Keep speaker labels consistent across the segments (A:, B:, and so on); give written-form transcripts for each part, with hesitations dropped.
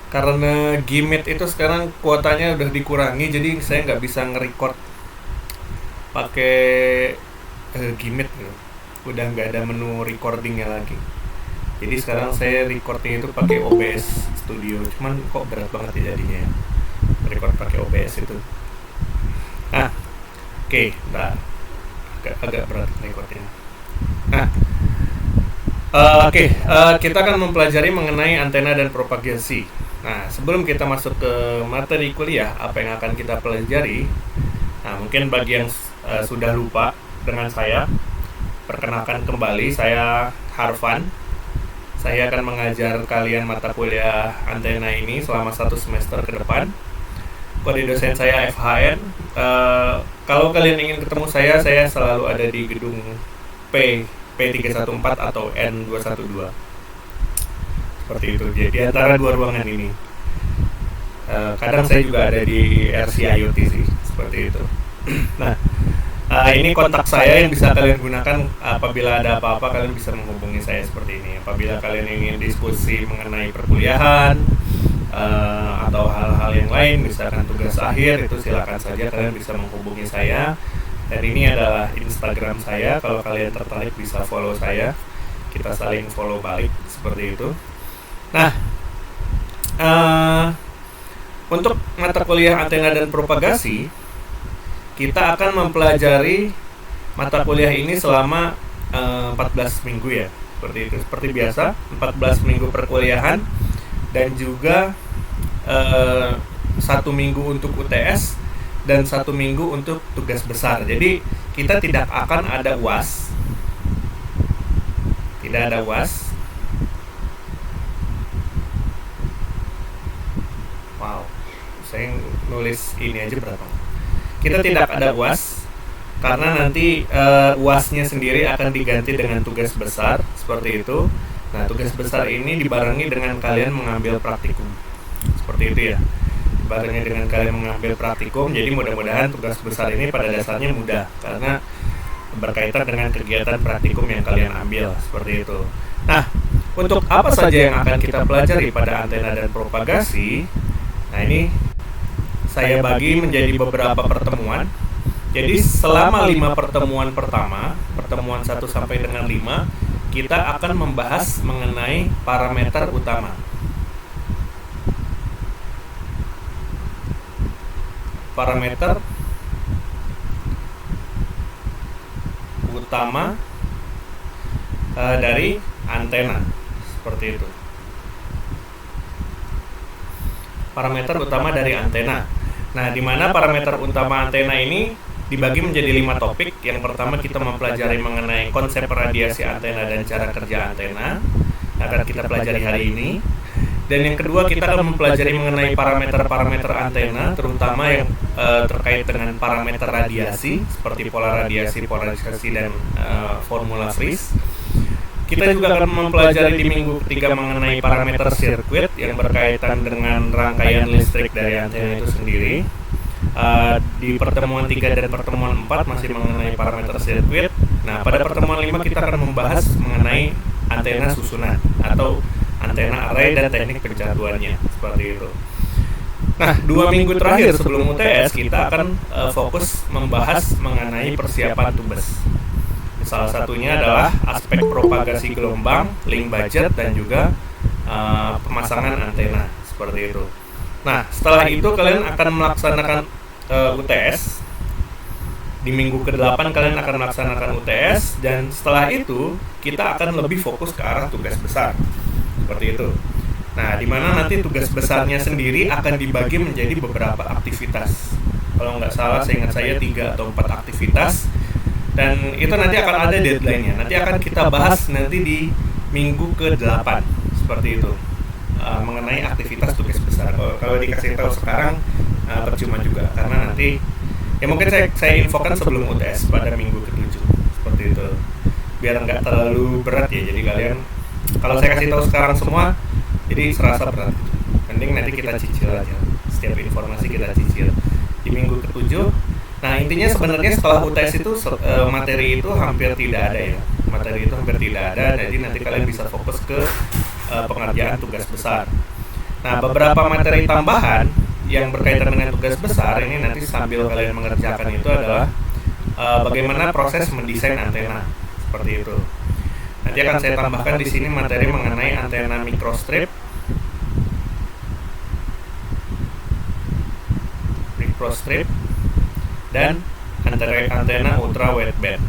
A: Karena Gmeet itu sekarang kuotanya udah dikurangi, jadi saya nggak bisa nge-record pakai Gmeet gitu. Udah nggak ada menu recordingnya lagi. Jadi sekarang saya recording itu pakai OBS Studio. Cuman kok berat banget ya jadinya ya, record pakai OBS itu. Nah, oke, bentar. Agak berat recordnya. Nah, kita akan mempelajari mengenai antena dan propagasi. Nah, sebelum kita masuk ke materi kuliah, apa yang akan kita pelajari? Nah, mungkin bagi yang sudah lupa dengan saya, perkenalkan kembali, saya Harvan. Saya akan mengajar kalian mata kuliah antena ini selama 1 semester ke depan. Kode dosen saya FHN. Kalau kalian ingin ketemu saya selalu ada di gedung P314 atau N212. Seperti itu. Jadi antara dua ruangan ini. Kadang saya juga ada di RC IoT sih, seperti itu. Nah, ini kontak saya yang bisa kalian gunakan apabila ada apa-apa, kalian bisa menghubungi saya seperti ini. Apabila kalian ingin diskusi mengenai perkuliahan atau hal-hal yang lain, misalkan tugas akhir, itu silakan saja kalian bisa menghubungi saya. Dan ini adalah Instagram saya. Kalau kalian tertarik bisa follow saya. Kita saling follow balik seperti itu. Nah, untuk mata kuliah antena dan propagasi, kita akan mempelajari mata kuliah ini selama 14 minggu ya. Seperti itu. Seperti biasa, 14 minggu perkuliahan dan juga 1 minggu untuk UTS dan 1 minggu untuk tugas besar. Jadi kita tidak akan ada UAS. Tidak ada UAS. Wow, saya nulis ini aja berapa? Kita tidak ada UAS karena nanti UASnya sendiri akan diganti dengan tugas besar seperti itu. Nah, tugas besar ini dibarengi dengan kalian mengambil praktikum seperti itu ya. Dibarengi dengan kalian mengambil praktikum. Jadi mudah-mudahan tugas besar ini pada dasarnya mudah karena berkaitan dengan kegiatan praktikum yang kalian ambil seperti itu. Nah, untuk apa saja yang akan kita pelajari pada antena dan propagasi? Nah, ini saya bagi menjadi beberapa pertemuan. Jadi selama 5 pertemuan pertama, pertemuan 1 sampai dengan 5, kita akan membahas mengenai parameter utama. Parameter utama dari antena, seperti itu. Parameter utama dari antena. Nah, di mana parameter utama antena ini dibagi menjadi 5 topik. Yang pertama kita mempelajari mengenai konsep radiasi antena dan cara kerja antena, akan kita pelajari hari ini. Dan yang kedua kita akan mempelajari mengenai parameter-parameter antena, terutama yang terkait dengan parameter radiasi seperti pola radiasi, polarisasi, dan formula Friis. Kita juga akan mempelajari di minggu ketiga mengenai parameter sirkuit yang berkaitan dengan rangkaian listrik dari antena itu sendiri. Di pertemuan 3 dan pertemuan 4 masih mengenai parameter sirkuit. Nah, pada pertemuan 5 kita akan membahas mengenai antena susunan atau antena array dan teknik pencatuannya, seperti itu. Nah, 2 minggu terakhir sebelum UTS kita akan fokus membahas mengenai persiapan tubes. Salah satunya adalah aspek propagasi gelombang, link budget, dan juga pemasangan antena, seperti itu. Nah, setelah itu kalian akan melaksanakan UTS. Di minggu ke-8 kalian akan melaksanakan UTS, dan setelah itu kita akan lebih fokus ke arah tugas besar, seperti itu. Nah, di mana nanti tugas besarnya sendiri akan dibagi menjadi beberapa aktivitas. Kalau nggak salah, seingat saya 3 atau 4 aktivitas. Dan itu nanti akan ada deadline-nya. Nanti akan kita bahas nanti di minggu ke-8, seperti itu. Mengenai aktivitas tugas besar. Kalau dikasih tahu sekarang percuma juga, karena nanti ya mungkin saya infokan sebelum UTS pada minggu ke-7, seperti itu. Biar nggak terlalu berat ya. Jadi kalian, kalau saya kasih tahu sekarang semua, jadi serasa berat. Mending nanti kita cicil aja. Setiap informasi kita cicil. Di minggu ke-7. Nah, intinya sebenarnya setelah UTS itu materi itu hampir tidak ada ya. Materi itu hampir tidak ada, jadi nanti kalian bisa fokus ke pengerjaan tugas besar. Nah, beberapa materi tambahan yang berkaitan dengan tugas besar ini nanti sambil kalian mengerjakan itu adalah bagaimana proses mendesain antena seperti itu. Nanti akan saya tambahkan di sini materi mengenai antena microstrip, dan antena ultra wideband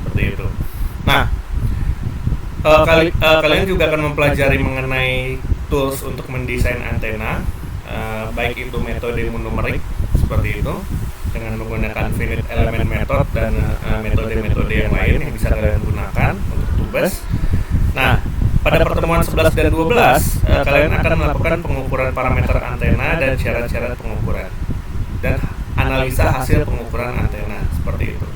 A: seperti itu. Nah, kalian juga akan mempelajari mengenai tools untuk mendesain antena, baik itu metode monomerik seperti itu dengan menggunakan finite element method dan metode-metode yang lain yang bisa kalian gunakan untuk tubes. Nah, pada pertemuan 11 dan 12 kalian akan melakukan pengukuran parameter antena dan syarat-syarat pengukuran dan analisa hasil pengukuran antena seperti itu.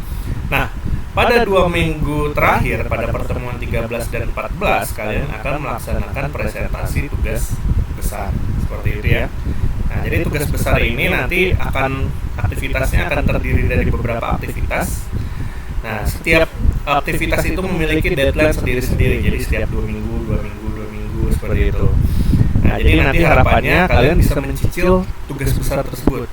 A: Nah, pada 2 minggu terakhir pada pertemuan 13 dan 14 kalian akan melaksanakan presentasi tugas besar seperti itu ya. Nah, jadi tugas besar ini nanti aktivitasnya akan terdiri dari beberapa aktivitas. Nah, setiap aktivitas itu memiliki deadline sendiri-sendiri. Jadi setiap 2 minggu seperti itu. Nah, jadi nanti harapannya kalian bisa mencicil tugas besar tersebut.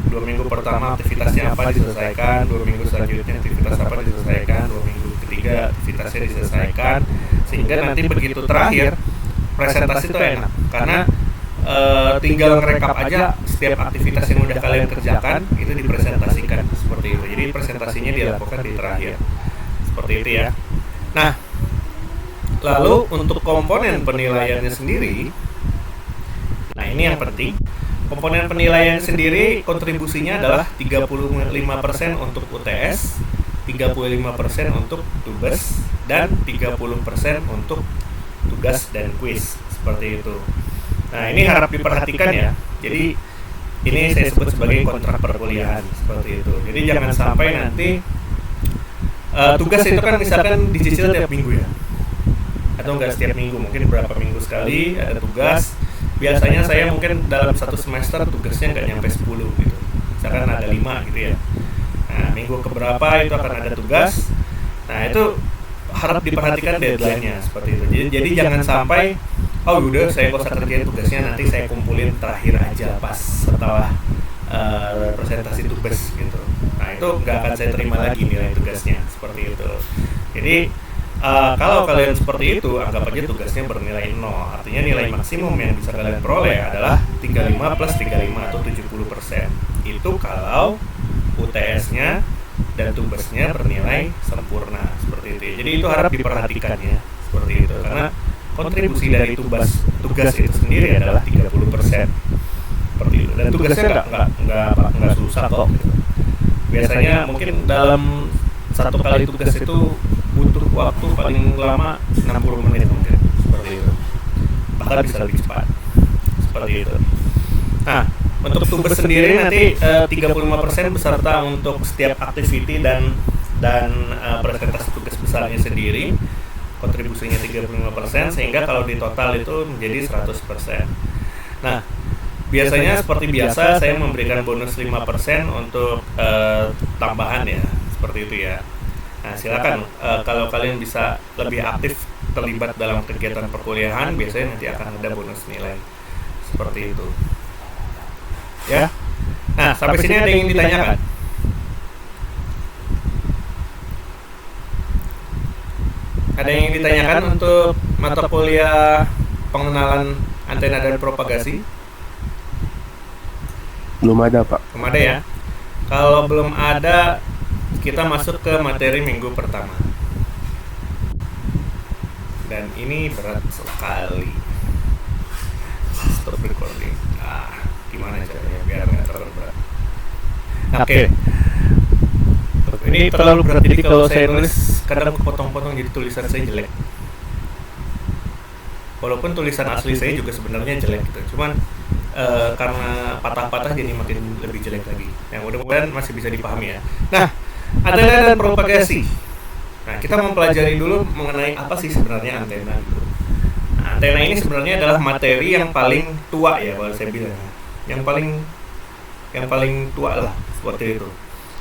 A: 2 minggu pertama aktivitasnya apa diselesaikan, 2 minggu selanjutnya aktivitas apa diselesaikan, 2 minggu ketiga aktivitasnya diselesaikan, sehingga nanti begitu terakhir presentasi itu enak karena tinggal ngerekap aja setiap aktivitas yang udah kalian kerjakan itu dipresentasikan seperti itu. Jadi presentasinya dilakukan di terakhir seperti itu ya. Nah, lalu untuk komponen penilaiannya sendiri, nah ini yang penting. Komponen penilaian sendiri kontribusinya adalah 35% untuk UTS, 35% untuk tugas, dan 30% untuk tugas dan kuis seperti itu. Nah, ini harap diperhatikan ya. Jadi ini saya sebut sebagai kontrak perkuliahan seperti itu. Jadi jangan sampai nanti tugas itu kan misalkan dicicil tiap minggu ya, atau enggak setiap minggu, mungkin berapa minggu sekali ada tugas. Biasanya saya mungkin dalam satu semester tugasnya nggak nyampe 10 gitu, misalkan ada 5 gitu ya. Nah, minggu keberapa itu akan ada tugas. Nah, itu harap diperhatikan deadline-nya seperti itu. Jadi jangan sampai udah saya nggak usah kerjain tugasnya, nanti saya kumpulin terakhir aja pas setelah presentasi tugas gitu. Nah, itu nggak akan saya terima lagi nilai tugasnya seperti itu. Jadi kalau kalian seperti itu, anggap aja tugasnya bernilai 0. Artinya nilai maksimum yang bisa kalian peroleh adalah 35 plus 35 atau 70%. Itu kalau UTS-nya dan tugasnya bernilai sempurna seperti itu. Jadi itu harap diperhatikan ya, seperti itu. Karena kontribusi dari tugas itu sendiri adalah 30%. Seperti itu. Dan tugasnya nggak susah kok. Biasanya mungkin dalam satu kali tugas itu butuh waktu paling lama 60 menit mungkin seperti itu, bahkan bisa lebih cepat seperti itu. Nah, untuk tugas sendiri nanti 35% beserta untuk setiap activity dan presentasi tugas besarnya sendiri, kontribusinya 35%, sehingga kalau di total itu menjadi 100%. Nah, biasanya seperti biasa saya memberikan bonus 5% untuk tambahan ya, seperti itu ya. Nah, silakan kalau kalian bisa lebih aktif terlibat dalam kegiatan perkuliahan, biasanya nanti akan ada bonus nilai seperti itu. Ya. Nah, sampai sini ada yang ditanyakan? Ada yang ditanyakan untuk mata kuliah pengenalan antena dan propagasi?
B: Belum ada, Pak.
A: Belum ada ya. Kalau belum ada, kita masuk ke materi minggu pertama. Dan ini berat sekali. Stop recording. Gimana caranya biar nggak terlalu berat? Oke. Ini terlalu berat, jadi kalau saya nulis kadang potong-potong jadi tulisan saya jelek. Walaupun tulisan asli saya juga sebenarnya jelek gitu. Cuman karena patah-patah jadi makin lebih jelek lagi. Yang mudah-mudahan masih bisa dipahami ya. Nah, antena dan propagasi. Nah, kita mempelajari dulu mengenai apa sih sebenarnya antena gitu. Nah, antena ini sebenarnya adalah materi yang paling tua ya kalau saya bilang. Yang paling tua lah seperti itu.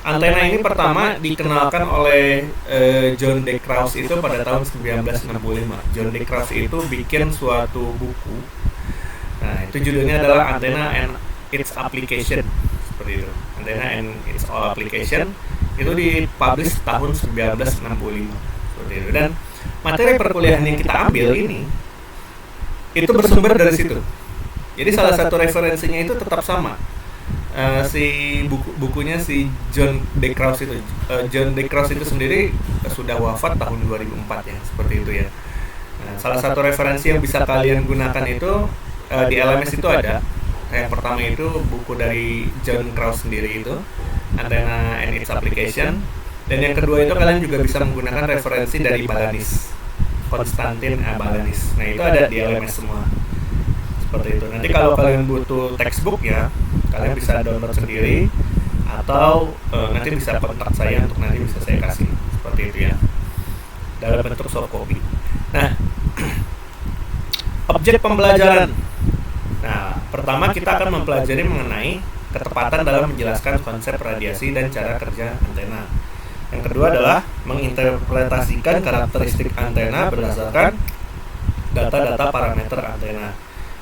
A: Antena ini pertama dikenalkan oleh John D. Krause itu pada tahun 1965. John D. Krause itu bikin suatu buku Nah, itu judulnya adalah Antenna and its Application, seperti itu. Antenna and its all application itu dipublish tahun 1965, seperti itu. Dan materi perkuliahan yang kita ambil ini itu bersumber dari situ. Jadi salah satu referensinya itu tetap sama. Si bukunya si John D. Krause itu. John D. Krause itu sendiri sudah wafat tahun 2004 ya, seperti itu ya. Nah, salah satu referensi yang bisa kalian gunakan itu di LMS itu ada. Yang pertama itu buku dari John Krause sendiri itu, Antenna and its Application. Dan yang kedua itu kalian juga bisa menggunakan referensi dari Balanis, Konstantin Balanis. Nah, itu ada di LMS semua. Seperti itu. Nanti kalau kalian butuh textbook ya, kalian bisa download sendiri atau nanti bisa kontak saya untuk nanti bisa saya kasih, seperti itu ya, dalam bentuk soft copy. Nah, objek pembelajaran. Nah, pertama kita akan mempelajari mengenai ketepatan dalam menjelaskan konsep radiasi dan cara kerja antena. Yang kedua adalah menginterpretasikan karakteristik antena berdasarkan data-data parameter antena.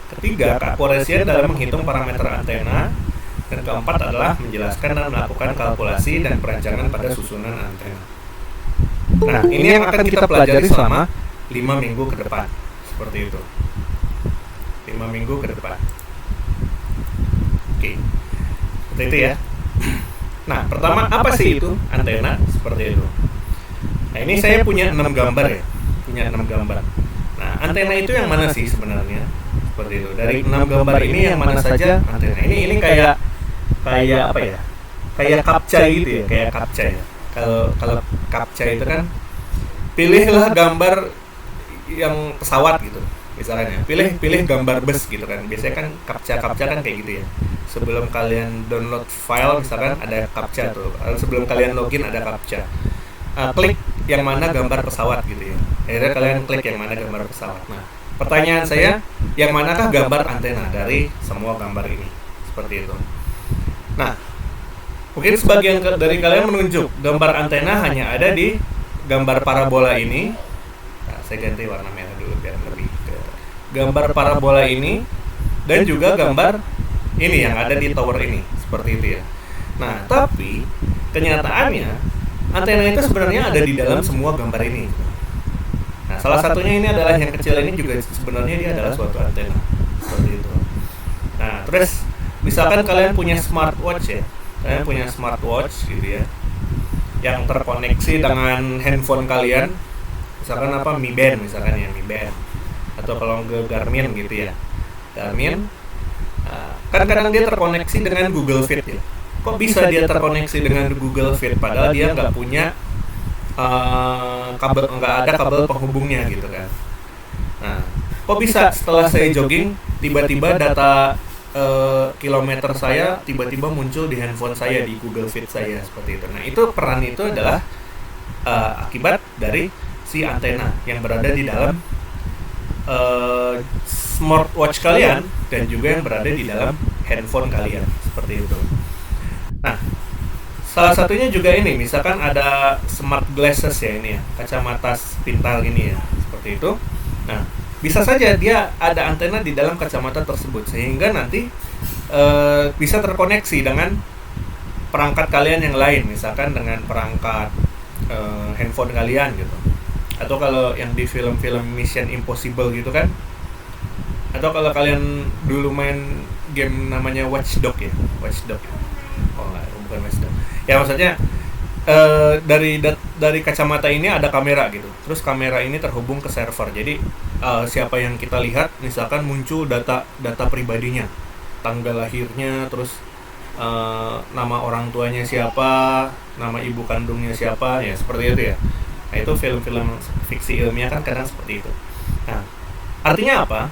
A: Ketiga, keakurasian dalam menghitung parameter antena. Dan keempat adalah menjelaskan dan melakukan kalkulasi dan perancangan pada susunan antena. Nah, ini yang akan kita pelajari selama 5 minggu ke depan. Seperti itu. 5 minggu ke depan. Oke. Seperti itu ya. Nah, pertama apa sih itu antena? Seperti itu. Nah, ini saya punya 6 gambar ya. Punya 6 gambar. Nah, antena itu yang mana sih sebenarnya? Seperti itu. Dari 6 gambar ini yang mana saja antena. Ini kayak apa ya? Kayak captcha gitu ya, kayak captcha ya. Kalau captcha itu kan pilihlah gambar yang pesawat gitu. Misalkan ya, pilih gambar bus gitu kan. Biasanya kan captcha kan kayak gitu ya. Sebelum kalian download file misalkan ada captcha tuh. Sebelum kalian login ada captcha. Klik yang mana gambar pesawat gitu ya. Akhirnya kalian klik yang mana gambar pesawat. Nah, pertanyaan saya, yang manakah gambar antena dari semua gambar ini? Seperti itu. Nah, mungkin sebagian dari kalian menunjuk gambar antena hanya ada di gambar parabola ini. Nah, saya ganti warna merah dulu biar lebih ke gambar parabola ini, dan juga gambar ini yang ada di tower ini, seperti itu ya. Nah, tapi kenyataannya antena itu sebenarnya ada di dalam semua gambar ini. Nah, salah satunya ini adalah yang kecil ini juga sebenarnya dia adalah suatu antena, seperti itu. Nah, terus misalkan kalian punya smartwatch ya, kalian punya smartwatch gitu ya, yang terkoneksi dengan handphone kalian, misalkan apa Mi Band misalkan ya, Mi Band, atau kalau nggak Garmin gitu ya, Garmin. Kan kadang dia terkoneksi dengan Google Fit ya. Kok bisa dia terkoneksi dengan Google Fit padahal dia nggak punya kabel, nggak ada kabel penghubungnya gitu kan. Nah, kok bisa setelah saya jogging tiba-tiba data kilometer saya tiba-tiba muncul di handphone saya, di Google Fit saya, seperti itu. Nah, itu peran itu adalah akibat dari si antena yang berada di dalam smartwatch kalian dan juga yang berada di dalam handphone kalian, seperti itu. Nah, salah satunya juga ini, misalkan ada smart glasses ya, ini ya, kacamata pintar ini ya, seperti itu. Nah, bisa saja dia ada antena di dalam kacamata tersebut sehingga nanti bisa terkoneksi dengan perangkat kalian yang lain, misalkan dengan perangkat handphone kalian gitu. Atau kalau yang di film-film Mission Impossible gitu kan. Atau kalau kalian dulu main game namanya Watch Dogs ya. Oh enggak, bukan Watch Dogs. Ya maksudnya dari kacamata ini ada kamera gitu. Terus kamera ini terhubung ke server. Jadi siapa yang kita lihat, misalkan muncul data pribadinya, tanggal lahirnya, terus nama orang tuanya siapa, nama ibu kandungnya siapa, ya seperti itu ya. Nah, itu film-film fiksi ilmiah kan kadang seperti itu. Nah, artinya apa?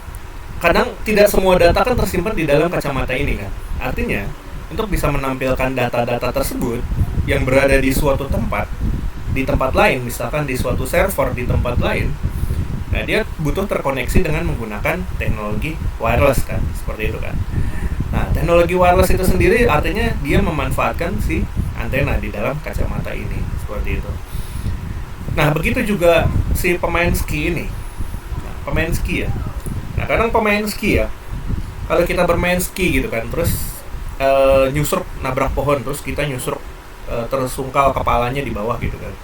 A: Kadang tidak semua data kan tersimpan di dalam kacamata ini kan. Artinya, untuk bisa menampilkan data-data tersebut yang berada di suatu tempat, di tempat lain, misalkan di suatu server di tempat lain, nah dia butuh terkoneksi dengan menggunakan teknologi wireless kan, seperti itu kan. Nah, teknologi wireless itu sendiri artinya dia memanfaatkan si antena di dalam kacamata ini, seperti itu. Nah, begitu juga si pemain ski ini. Nah, pemain ski ya. Nah, kadang pemain ski ya, kalau kita bermain ski gitu kan, terus nyusruk nabrak pohon, terus kita nyusruk tersungkal kepalanya di bawah gitu kan.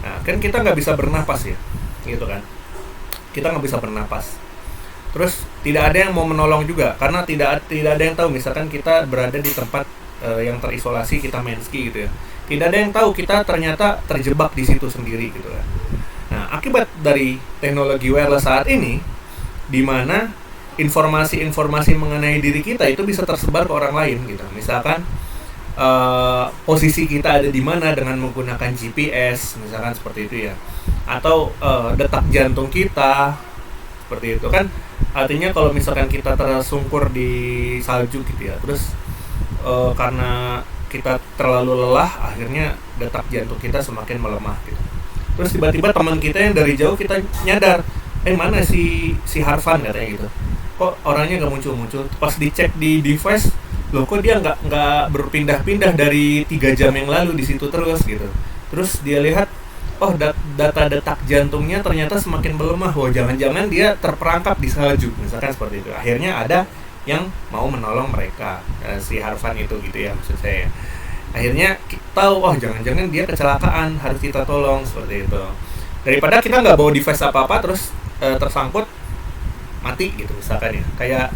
A: Nah, kan kita nggak bisa bernapas ya, gitu kan. Kita nggak bisa bernapas. Terus tidak ada yang mau menolong juga karena tidak ada yang tahu, misalkan kita berada di tempat yang terisolasi, kita main ski gitu ya. Tidak ada yang tahu kita ternyata terjebak di situ sendiri gitu kan. Nah, akibat dari teknologi wireless saat ini, di mana informasi-informasi mengenai diri kita itu bisa tersebar ke orang lain gitu. Misalkan posisi kita ada di mana dengan menggunakan GPS, misalkan seperti itu ya. Atau detak jantung kita, seperti itu kan. Artinya kalau misalkan kita tersungkur di salju gitu ya, terus karena kita terlalu lelah, akhirnya detak jantung kita semakin melemah gitu. Terus tiba-tiba teman kita yang dari jauh kita nyadar, mana si Harvan katanya gitu, kok orangnya nggak muncul-muncul. Pas dicek di device, loh kok dia nggak berpindah-pindah dari 3 jam yang lalu di situ terus gitu. Terus dia lihat, oh data detak jantungnya ternyata semakin melemah. Wah, jangan-jangan dia terperangkap di salju, misalkan seperti itu. Akhirnya ada yang mau menolong mereka, si Harvan itu gitu ya maksud saya. Akhirnya kita tahu, oh jangan-jangan dia kecelakaan, harus kita tolong, seperti itu. Daripada kita nggak bawa device apa-apa terus tersangkut mati gitu misalkan ya.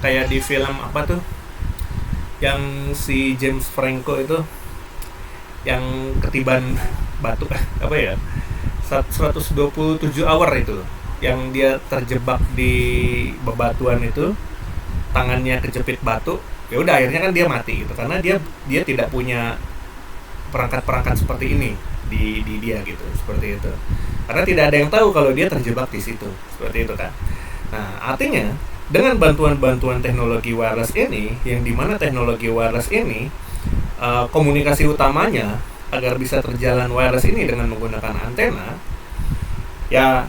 A: Kayak di film apa tuh, yang si James Franco itu yang ketiban batu apa ya, 127 hour itu, yang dia terjebak di bebatuan itu, tangannya kejepit batu, ya udah akhirnya kan dia mati gitu, karena dia tidak punya perangkat-perangkat seperti ini di dia gitu, seperti itu. Karena tidak ada yang tahu kalau dia terjebak di situ, seperti itu kan. Nah, artinya dengan bantuan-bantuan teknologi wireless ini, yang dimana teknologi wireless ini komunikasi utamanya agar bisa terjalan wireless ini dengan menggunakan antena, ya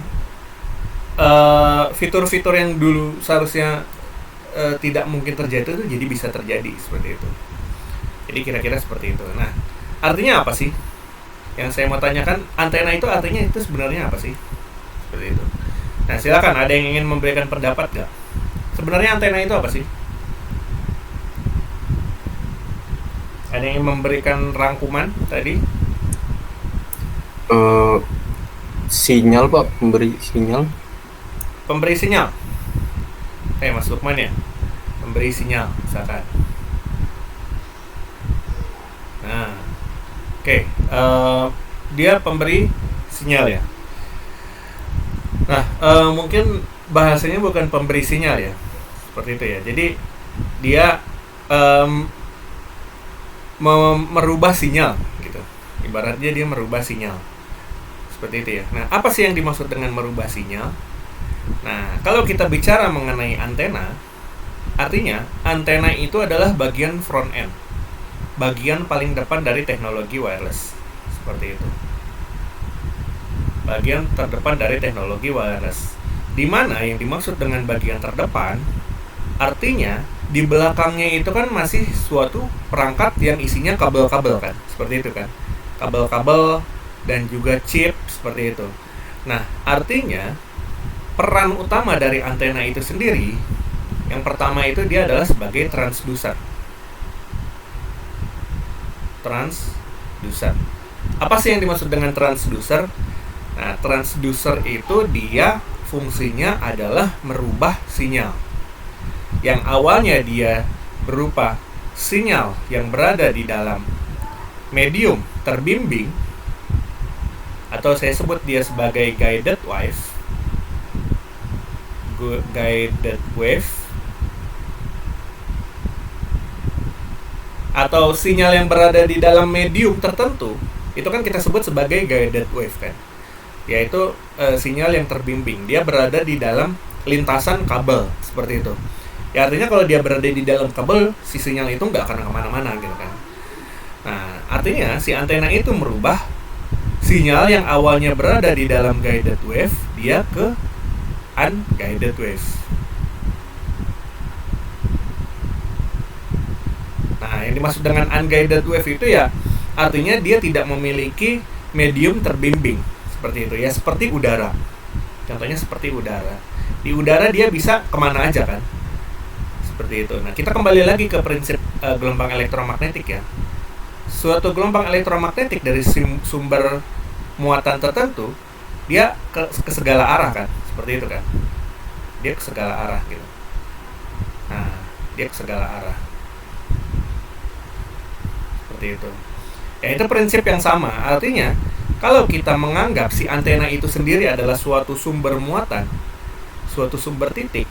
A: fitur-fitur yang dulu seharusnya tidak mungkin terjadi itu jadi bisa terjadi, seperti itu. Jadi kira-kira seperti itu. Nah, artinya apa sih? Yang saya mau tanyakan, antena itu artinya itu sebenarnya apa sih? Seperti itu. Nah, silakan, ada yang ingin memberikan pendapat nggak? Sebenarnya antena itu apa sih? Ada yang ingin memberikan rangkuman tadi?
B: Sinyal Pak, memberi sinyal.
A: Pemberi sinyal. Mas Lukman ya? Memberi sinyal, misalkan. Nah, oke. Dia pemberi sinyal ya. Nah, mungkin bahasanya bukan pemberi sinyal ya, seperti itu ya. Jadi dia merubah sinyal gitu. Ibaratnya dia merubah sinyal, seperti itu ya. Nah, apa sih yang dimaksud dengan merubah sinyal? Nah, kalau kita bicara mengenai antena, artinya antena itu adalah bagian front end, bagian paling depan dari teknologi wireless, seperti itu. Bagian terdepan dari teknologi wireless. Di mana yang dimaksud dengan bagian terdepan, artinya di belakangnya itu kan masih suatu perangkat yang isinya kabel-kabel kan, seperti itu kan. Kabel-kabel dan juga chip, seperti itu. Nah, artinya peran utama dari antena itu sendiri, yang pertama itu dia adalah sebagai transducer. Transducer. Apa sih yang dimaksud dengan transducer? Nah, transducer itu dia fungsinya adalah merubah sinyal. Yang awalnya dia berupa sinyal yang berada di dalam medium terbimbing, atau saya sebut dia sebagai guided wave, atau sinyal yang berada di dalam medium tertentu, itu kan kita sebut sebagai guided wave kan, yaitu sinyal yang terbimbing. Dia berada di dalam lintasan kabel, seperti itu ya. Artinya kalau dia berada di dalam kabel, si sinyal itu nggak akan kemana-mana gitu kan. Nah, artinya si antena itu merubah sinyal yang awalnya berada di dalam guided wave, dia ke unguided wave. Nah, yang dimaksud dengan unguided wave itu ya artinya dia tidak memiliki medium terbimbing, seperti itu ya. Seperti udara, contohnya seperti udara. Di udara dia bisa kemana aja kan, Seperti itu. Nah, kita kembali lagi ke prinsip gelombang elektromagnetik ya. Suatu gelombang elektromagnetik dari sumber muatan tertentu, dia ke segala arah kan, seperti itu kan. Dia ke segala arah gitu. Nah, dia ke segala arah. Seperti itu. Ya, itu prinsip yang sama. Artinya, kalau kita menganggap si antena itu sendiri adalah suatu sumber muatan, suatu sumber titik,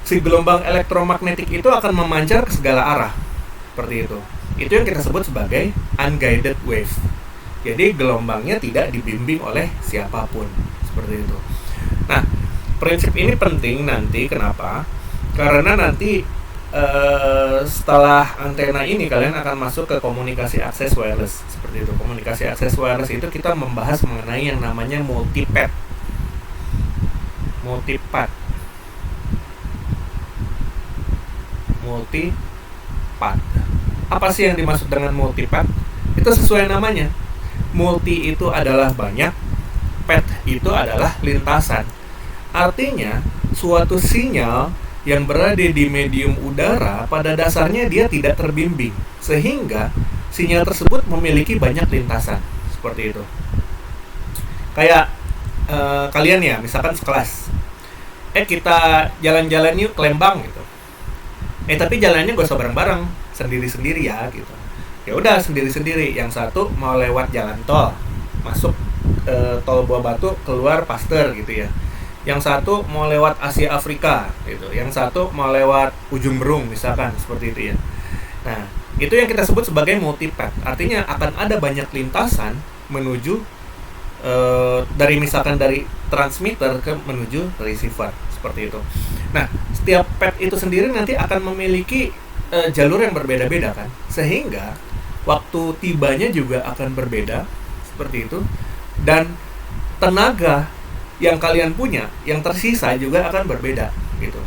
A: si gelombang elektromagnetik itu akan memancar ke segala arah. Seperti itu. Itu yang kita sebut sebagai unguided wave. Jadi gelombangnya tidak dibimbing oleh siapapun. Seperti itu. Nah, prinsip ini penting nanti. Kenapa? Karena nanti setelah antena ini kalian akan masuk ke komunikasi akses wireless. Seperti itu. Komunikasi akses wireless itu kita membahas mengenai yang namanya multipath. Multipath. Apa sih yang dimaksud dengan multipath? Itu sesuai namanya. Multi itu adalah banyak, path itu adalah lintasan. Artinya, suatu sinyal yang berada di medium udara pada dasarnya dia tidak terbimbing, sehingga sinyal tersebut memiliki banyak lintasan. Seperti itu. Kayak kalian ya, misalkan sekelas. Kita jalan-jalan yuk ke Lembang gitu. Tapi jalannya gak usah bareng-bareng, sendiri-sendiri ya gitu. Ya udah sendiri-sendiri. Yang satu mau lewat jalan tol, masuk tol Buah Batu, keluar Pasteur gitu ya. Yang satu mau lewat Asia Afrika gitu. Yang satu mau lewat Ujung Berung misalkan, seperti itu ya. Nah, itu yang kita sebut sebagai multipath. Artinya akan ada banyak lintasan menuju dari misalkan dari transmitter ke menuju receiver, seperti itu. Nah, setiap path itu sendiri nanti akan memiliki jalur yang berbeda-beda kan, sehingga waktu tibanya juga akan berbeda, seperti itu. Dan tenaga yang kalian punya, yang tersisa juga akan berbeda gitu.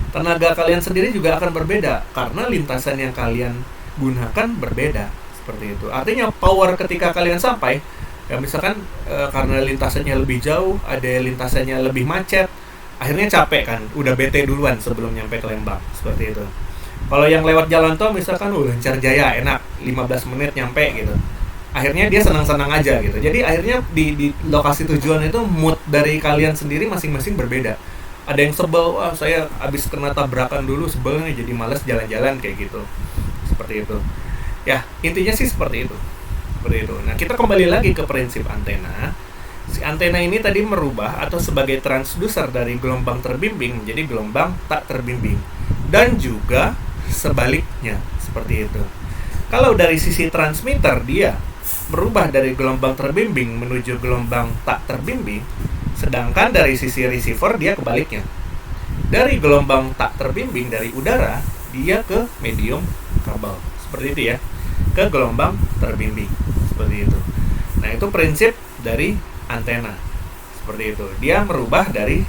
A: Tenaga kalian sendiri juga akan berbeda karena lintasan yang kalian gunakan berbeda, seperti itu. Artinya power ketika kalian sampai, ya misalkan karena lintasannya lebih jauh, ada lintasannya lebih macet, akhirnya capek kan, udah bete duluan sebelum nyampe ke Lembang, seperti itu. Kalau yang lewat jalan tol misalkan lancar jaya, enak, 15 menit nyampe gitu. Akhirnya dia senang-senang aja gitu. Jadi akhirnya di lokasi tujuan itu mood dari kalian sendiri masing-masing berbeda. Ada yang sebel, wah saya abis kena tabrakan dulu, sebel nih jadi malas jalan-jalan kayak gitu. Seperti itu. Ya, intinya sih seperti itu. Seperti itu. Nah, kita kembali lagi ke prinsip antena. Si antena ini tadi merubah atau sebagai transducer dari gelombang terbimbing menjadi gelombang tak terbimbing. Dan juga sebaliknya, seperti itu. Kalau dari sisi transmitter dia berubah dari gelombang terbimbing menuju gelombang tak terbimbing, sedangkan dari sisi receiver dia kebaliknya. Dari gelombang tak terbimbing dari udara, dia ke medium kabel. Seperti itu ya. Ke gelombang terbimbing. Seperti itu. Nah, itu prinsip dari antena. Seperti itu. Dia merubah dari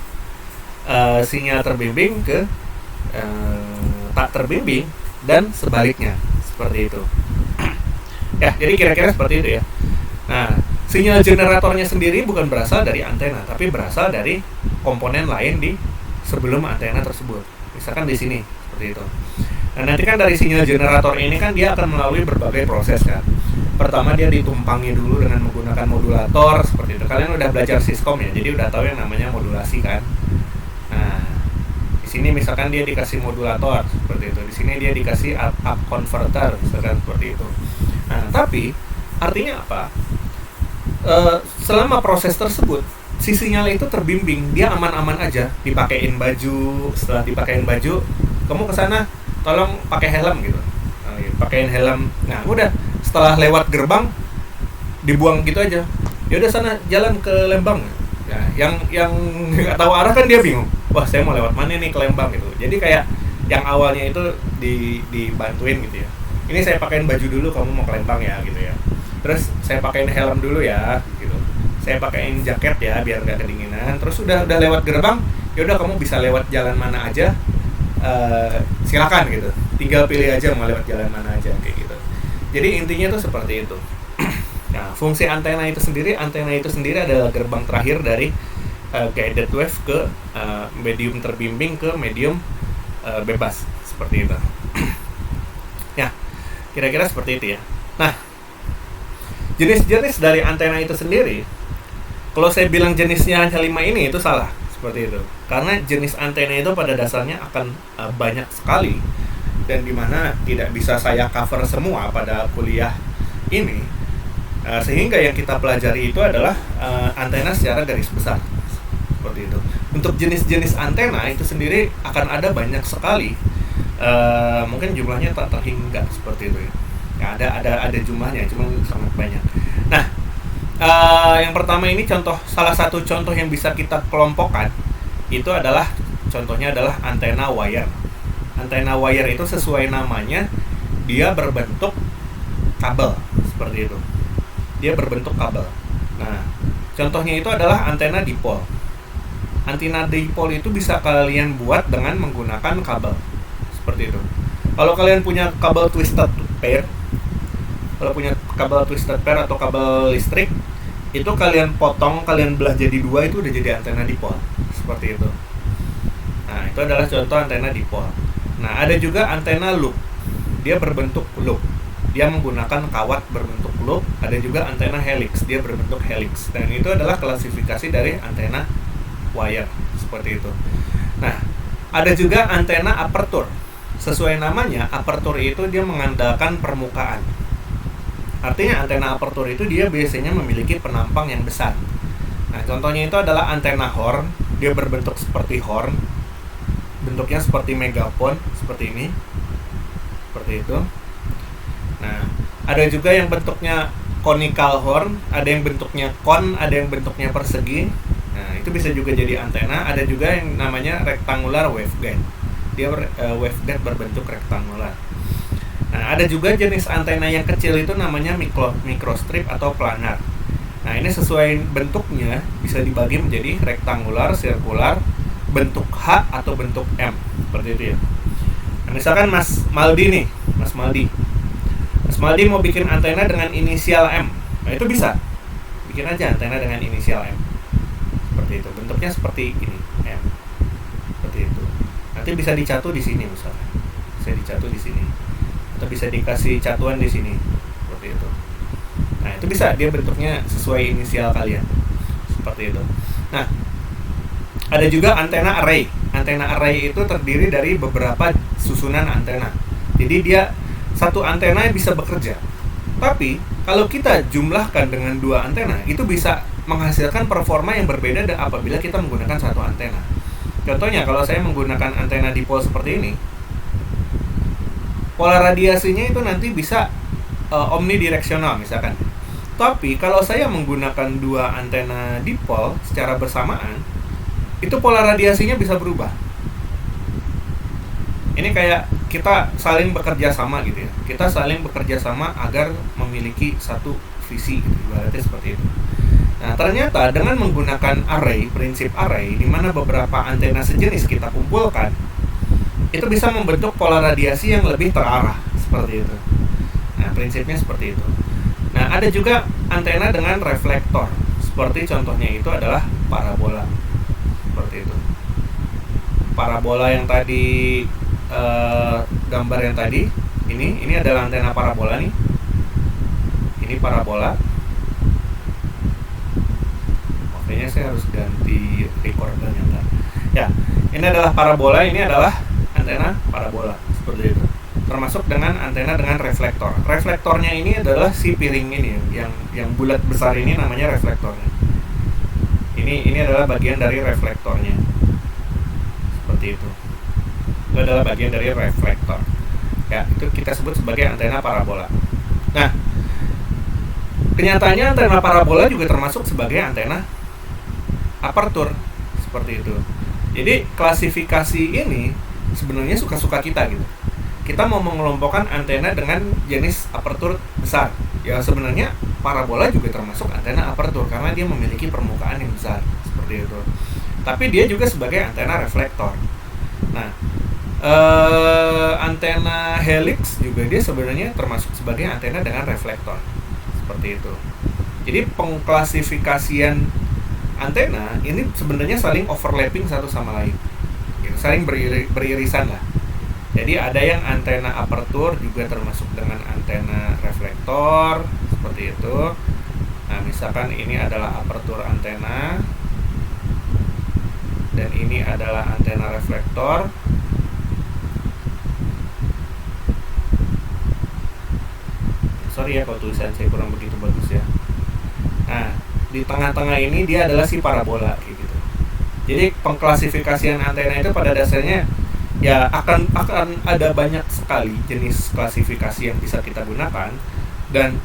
A: sinyal terbimbing ke tak terbimbing dan sebaliknya. Seperti itu. Ya, jadi kira-kira seperti itu ya. Nah, sinyal generatornya sendiri bukan berasal dari antena, tapi berasal dari komponen lain di sebelum antena tersebut. Misalkan di sini, seperti itu. Nah, nanti kan dari sinyal generator ini kan dia akan melalui berbagai proses kan. Pertama dia ditumpangi dulu dengan menggunakan modulator, seperti itu. Kalian udah belajar Siskom ya, jadi udah tahu yang namanya modulasi kan. Nah, di sini misalkan dia dikasih modulator, seperti itu. Di sini dia dikasih up converter, misalkan seperti itu. Nah, tapi artinya apa? Selama proses tersebut, si sinyal itu terbimbing, dia aman-aman aja, dipakein baju, setelah dipakein baju, kamu ke sana, tolong pakai helm gitu. Pakein helm. Nah, udah setelah lewat gerbang dibuang gitu aja. Ya udah sana jalan ke Lembang. Ya, yang nggak tahu arah kan dia bingung. Wah, saya mau lewat mana nih ke Lembang gitu. Jadi kayak yang awalnya itu dibantuin gitu ya. Ini saya pakein baju dulu, kamu mau ke Lembang ya gitu ya. Terus saya pakein helm dulu ya gitu. Saya pakein jaket ya biar nggak kedinginan. Terus udah lewat gerbang, ya udah kamu bisa lewat jalan mana aja. Silakan gitu. Tinggal pilih aja mau lewat jalan mana aja kayak gitu. Jadi intinya tuh seperti itu. Nah, fungsi antena itu sendiri adalah gerbang terakhir dari guided wave ke medium terbimbing ke medium bebas seperti itu. Ya, kira-kira seperti itu ya. Nah, jenis-jenis dari antena itu sendiri, kalau saya bilang jenisnya hanya 5 ini, itu salah seperti itu. Karena jenis antena itu pada dasarnya akan banyak sekali, dan dimana tidak bisa saya cover semua pada kuliah ini, sehingga yang kita pelajari itu adalah antena secara garis besar seperti itu. Untuk jenis-jenis antena itu sendiri akan ada banyak sekali, mungkin jumlahnya tak terhingga seperti itu ya. Ya, ada jumlahnya, cuma sangat banyak. Nah, yang pertama ini salah satu contoh yang bisa kita kelompokkan itu adalah, contohnya adalah antena wire. Antena wire itu sesuai namanya, dia berbentuk kabel seperti itu. Dia berbentuk kabel. Nah, contohnya itu adalah antena dipol. Antena dipol itu bisa kalian buat dengan menggunakan kabel seperti itu. Kalau kalian punya kabel twisted pair, atau kabel listrik, itu kalian potong, kalian belah jadi 2, itu udah jadi antena dipol seperti itu. Nah, itu adalah contoh antena dipol. Nah, ada juga antena loop. Dia berbentuk loop. Dia menggunakan kawat berbentuk loop. Ada juga antena helix. Dia berbentuk helix. Dan itu adalah klasifikasi dari antena wire seperti itu. Nah, ada juga antena aperture. Sesuai namanya, aperture itu dia mengandalkan permukaan. Artinya antena aperture itu dia biasanya memiliki penampang yang besar. Nah, contohnya itu adalah antena horn. Dia berbentuk seperti horn. Bentuknya seperti megafon, seperti ini. Seperti itu. Nah, ada juga yang bentuknya conical horn, ada yang bentuknya kon, ada yang bentuknya persegi. Nah, itu bisa juga jadi antena. Ada juga yang namanya rectangular waveguide. Dia waveguide berbentuk rektangular. Nah, ada juga jenis antena yang kecil itu namanya microstrip atau planar. Nah, ini sesuai bentuknya bisa dibagi menjadi rektangular, sirkular, bentuk H atau bentuk M, seperti itu ya. Nah, misalkan Mas Maldi mau bikin antena dengan inisial M. Nah, itu bisa. Bikin aja antena dengan inisial M. Seperti itu. Bentuknya seperti ini, M. Seperti itu. Nanti bisa dicatu di sini misalkan. Bisa dicatu di sini. Atau bisa dikasih catuan di sini, seperti itu. Nah, itu bisa, dia bentuknya sesuai inisial kalian, seperti itu. Nah, ada juga antena array. Antena array itu terdiri dari beberapa susunan antena. Jadi dia satu antena bisa bekerja. Tapi kalau kita jumlahkan dengan 2 antena, itu bisa menghasilkan performa yang berbeda apabila kita menggunakan satu antena. Contohnya, kalau saya menggunakan antena dipol seperti ini, pola radiasinya itu nanti bisa omnidireksional misalkan. Tapi kalau saya menggunakan 2 antena dipol secara bersamaan, itu pola radiasinya bisa berubah. Ini kayak kita saling bekerja sama gitu ya. Kita saling bekerja sama agar memiliki satu visi gitu, ibaratnya seperti itu. Nah, ternyata dengan menggunakan array, prinsip array, di mana beberapa antena sejenis kita kumpulkan, itu bisa membentuk pola radiasi yang lebih terarah seperti itu. Nah, prinsipnya seperti itu. Nah, ada juga antena dengan reflektor. Seperti contohnya itu adalah parabola. Seperti itu. Parabola yang tadi, gambar yang tadi, ini adalah antena parabola nih. Ini parabola. Makanya saya harus ganti recordernya ntar. Ya, ini adalah parabola, ini adalah antena parabola seperti itu. Termasuk dengan antena dengan reflektor. Reflektornya ini adalah si piring ini yang bulat besar ini namanya reflektornya. Ini adalah bagian dari reflektornya. Seperti itu. Itu adalah bagian dari reflektor. Ya, itu kita sebut sebagai antena parabola. Nah, kenyataannya antena parabola juga termasuk sebagai antena aperture seperti itu. Jadi klasifikasi ini sebenarnya suka-suka kita gitu. Kita mau mengelompokkan antena dengan jenis aperture besar. Ya sebenarnya parabola juga termasuk antena aperture karena dia memiliki permukaan yang besar seperti itu. Tapi dia juga sebagai antena reflektor. Nah, antena helix juga dia sebenarnya termasuk sebagai antena dengan reflektor seperti itu. Jadi pengklasifikasian antena ini sebenarnya saling overlapping satu sama lain. saling beririsan lah. Jadi ada yang antena aperture juga termasuk dengan antena reflektor seperti itu. Nah, misalkan ini adalah aperture antena dan ini adalah antena reflektor. Sorry ya kalau tulisan saya kurang begitu bagus ya. Nah, di tengah-tengah ini dia adalah si parabola kayak gitu. Jadi pengklasifikasian antena itu pada dasarnya ya akan ada banyak sekali jenis klasifikasi yang bisa kita gunakan, dan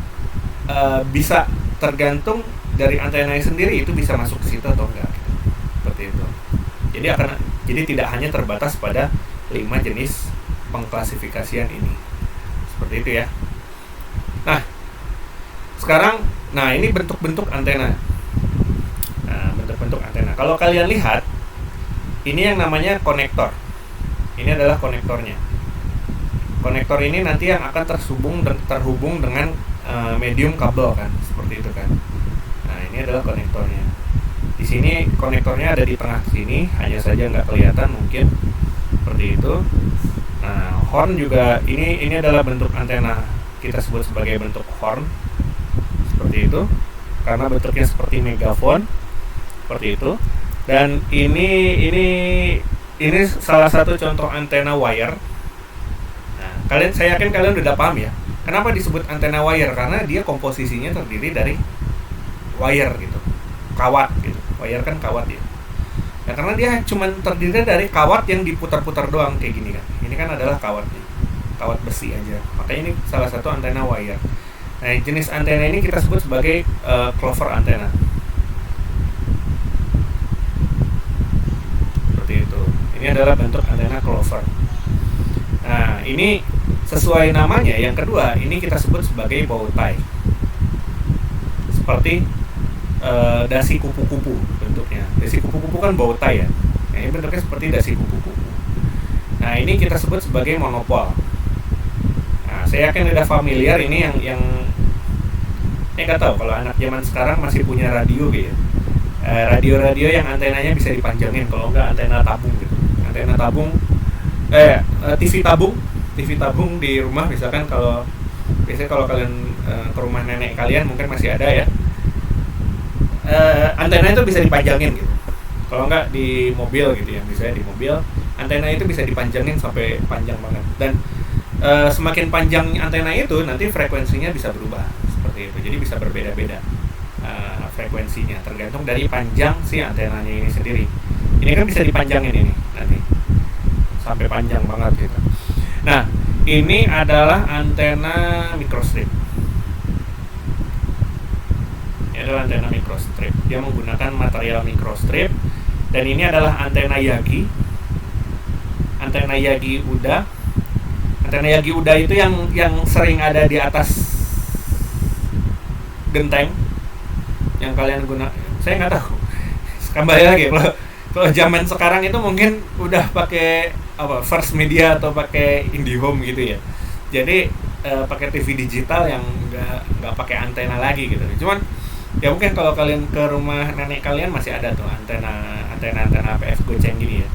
A: bisa tergantung dari antena sendiri itu bisa masuk ke situ atau enggak gitu. Seperti itu. Jadi tidak hanya terbatas pada 5 jenis pengklasifikasian ini. Seperti itu ya. Nah, sekarang ini bentuk-bentuk antena. Nah, bentuk-bentuk antena. Kalau kalian lihat, ini yang namanya konektor. Ini adalah konektornya. Konektor ini nanti yang akan terhubung dengan medium kabel kan, seperti itu kan. Nah, ini adalah konektornya. Di sini konektornya ada di tengah sini, hanya saja nggak kelihatan mungkin, seperti itu. Nah, horn juga ini adalah bentuk antena, kita sebut sebagai bentuk horn, seperti itu, karena bentuknya seperti megafon, seperti itu. Dan ini salah satu contoh antena wire. Nah, saya yakin kalian udah paham ya, kenapa disebut antena wire, karena dia komposisinya terdiri dari wire gitu, kawat gitu. Wire kan kawat ya. Nah, karena dia cuma terdiri dari kawat yang diputar-putar doang kayak gini kan. Ini kan adalah kawatnya, kawat besi aja. Makanya ini salah satu antena wire. Nah, jenis antena ini kita sebut sebagai clover antena. Seperti itu. Ini adalah bentuk antena clover. Nah, ini sesuai namanya. Yang kedua, ini kita sebut sebagai bow tie. Seperti dasi kupu-kupu bentuknya. Dasi kupu-kupu kan bow tie ya. Nah, ini bentuknya seperti dasi kupu-kupu. Nah, ini kita sebut sebagai monopol. Nah, saya yakin udah familiar ini yang nggak tahu kalau anak zaman sekarang masih punya radio gitu. Radio-radio yang antenanya bisa dipanjangin, kalau nggak antena tabung gitu. Antena tabung, TV tabung di rumah misalkan, biasanya kalau kalian ke rumah nenek kalian mungkin masih ada ya. Antena itu bisa dipanjangin gitu. Kalau nggak di mobil gitu ya, misalnya di mobil, antena itu bisa dipanjangin sampai panjang banget. Dan semakin panjang antena itu, nanti frekuensinya bisa berubah seperti itu. Jadi bisa berbeda-beda frekuensinya, tergantung dari panjang si antenanya ini sendiri. Ini kan bisa dipanjangin ini nanti sampai panjang banget gitu. Nah, ini adalah antena microstrip. Ini adalah antena microstrip. Dia menggunakan material microstrip. Dan ini adalah antena Yagi. Antena Yagi Uda. Antena Yagi Uda itu yang sering ada di atas genteng yang kalian saya nggak tahu. Kembali lagi, kalau zaman sekarang itu mungkin udah pakai First Media atau pakai IndiHome gitu ya. Jadi pakai TV digital yang nggak pakai antena lagi gitu. Cuman ya mungkin kalau kalian ke rumah nenek kalian masih ada tuh antena PF goceng gini ya.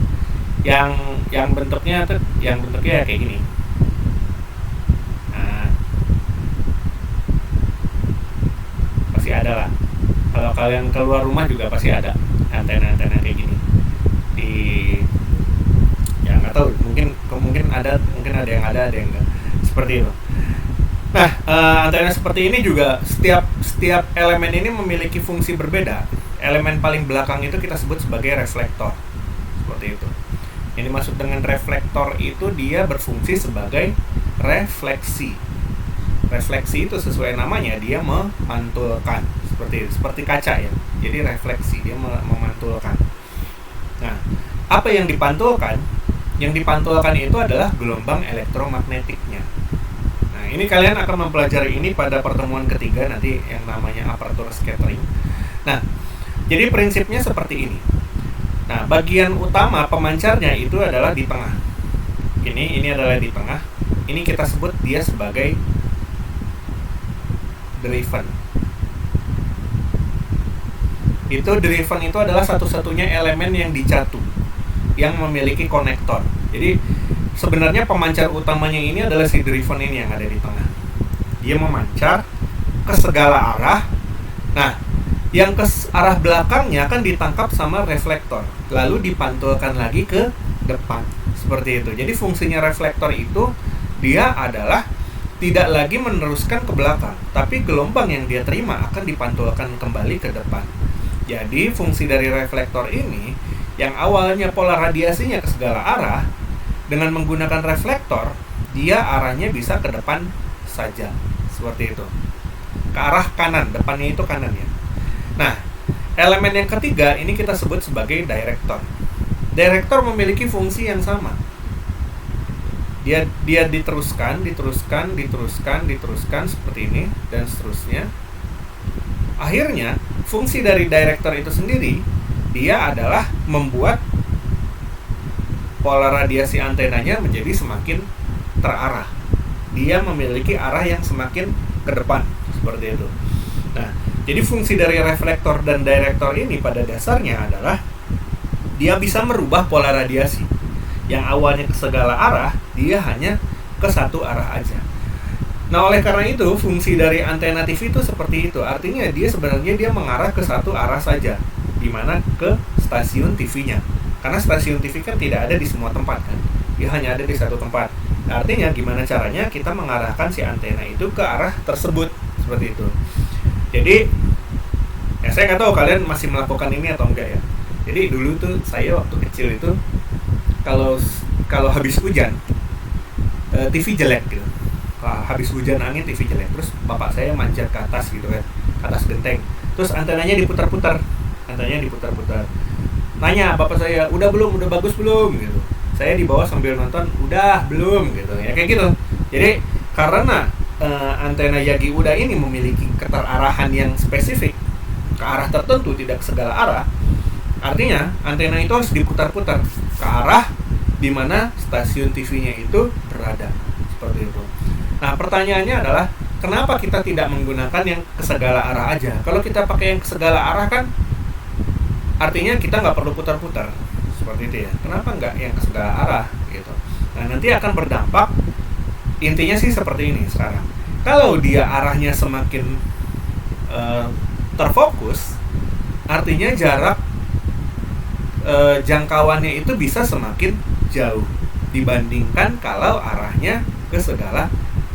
A: Yang bentuknya kayak gini. Nah, pasti ada lah. Kalau kalian keluar rumah juga pasti ada antena kayak gini. Ya nggak tahu, mungkin ada yang ada yang enggak. Seperti itu. Nah, antena seperti ini juga setiap elemen ini memiliki fungsi berbeda. Elemen paling belakang itu kita sebut sebagai reflektor. Seperti itu. Yang dimaksud dengan reflektor itu dia berfungsi sebagai refleksi. Refleksi itu sesuai namanya, dia memantulkan. Seperti kaca ya. Jadi refleksi, dia memantulkan. Nah, apa yang dipantulkan? Yang dipantulkan itu adalah gelombang elektromagnetiknya. Nah, ini kalian akan mempelajari ini pada pertemuan ketiga nanti yang namanya aperture scattering. Nah, jadi prinsipnya seperti ini. Nah, bagian utama pemancarnya itu adalah di tengah. Ini adalah di tengah. Ini kita sebut dia sebagai driven. Driven itu adalah satu-satunya elemen yang dicatu. yang memiliki konektor. Jadi sebenarnya pemancar utamanya ini adalah si driven ini yang ada di tengah. Dia memancar ke segala arah. Nah, yang ke arah belakangnya akan ditangkap sama reflektor, lalu dipantulkan lagi ke depan. Seperti itu. Jadi fungsinya reflektor itu dia adalah tidak lagi meneruskan ke belakang, tapi gelombang yang dia terima akan dipantulkan kembali ke depan. Jadi fungsi dari reflektor ini yang awalnya pola radiasinya ke segala arah, dengan menggunakan reflektor dia arahnya bisa ke depan saja. Seperti itu. Ke arah kanan, depannya itu kanan ya. Nah, elemen yang ketiga ini kita sebut sebagai direktor. Direktor memiliki fungsi yang sama. Dia diteruskan seperti ini dan seterusnya. Akhirnya, fungsi dari direktor itu sendiri dia adalah membuat pola radiasi antenanya menjadi semakin terarah. Dia memiliki arah yang semakin ke depan, seperti itu. Nah, jadi fungsi dari reflektor dan direktor ini pada dasarnya adalah dia bisa merubah pola radiasi. Yang awalnya ke segala arah, dia hanya ke satu arah aja. Nah, oleh karena itu, fungsi dari antena TV itu seperti itu. Artinya dia sebenarnya dia mengarah ke satu arah saja, di mana ke stasiun TV-nya. Karena stasiun TV kan tidak ada di semua tempat kan. Dia hanya ada di satu tempat. Nah, artinya gimana caranya kita mengarahkan si antena itu ke arah tersebut, seperti itu. Jadi ya saya nggak tahu kalian masih melakukan ini atau enggak ya. Jadi dulu tuh saya waktu kecil itu kalau habis hujan TV jelek gitu. Habis hujan angin TV jelek. Terus bapak saya manjat ke atas gitu kan, ke atas genteng. Terus antenanya diputar-putar. Nanya bapak saya, udah belum, udah bagus belum gitu. Saya di bawah sambil nonton, udah belum gitu ya, kayak gitu. Jadi karena antena Yagi Uda ini memiliki keterarahan yang spesifik ke arah tertentu, tidak ke segala arah. Artinya antena itu harus diputar-putar ke arah di mana stasiun TV-nya itu berada, seperti itu. Nah, pertanyaannya adalah kenapa kita tidak menggunakan yang ke segala arah aja? Kalau kita pakai yang ke segala arah kan artinya kita nggak perlu putar-putar, seperti itu ya. Kenapa nggak yang ke segala arah gitu? Nah, nanti akan berdampak. Intinya sih seperti ini sekarang. Kalau dia arahnya semakin terfokus, artinya jarak jangkauannya itu bisa semakin jauh dibandingkan kalau arahnya ke segala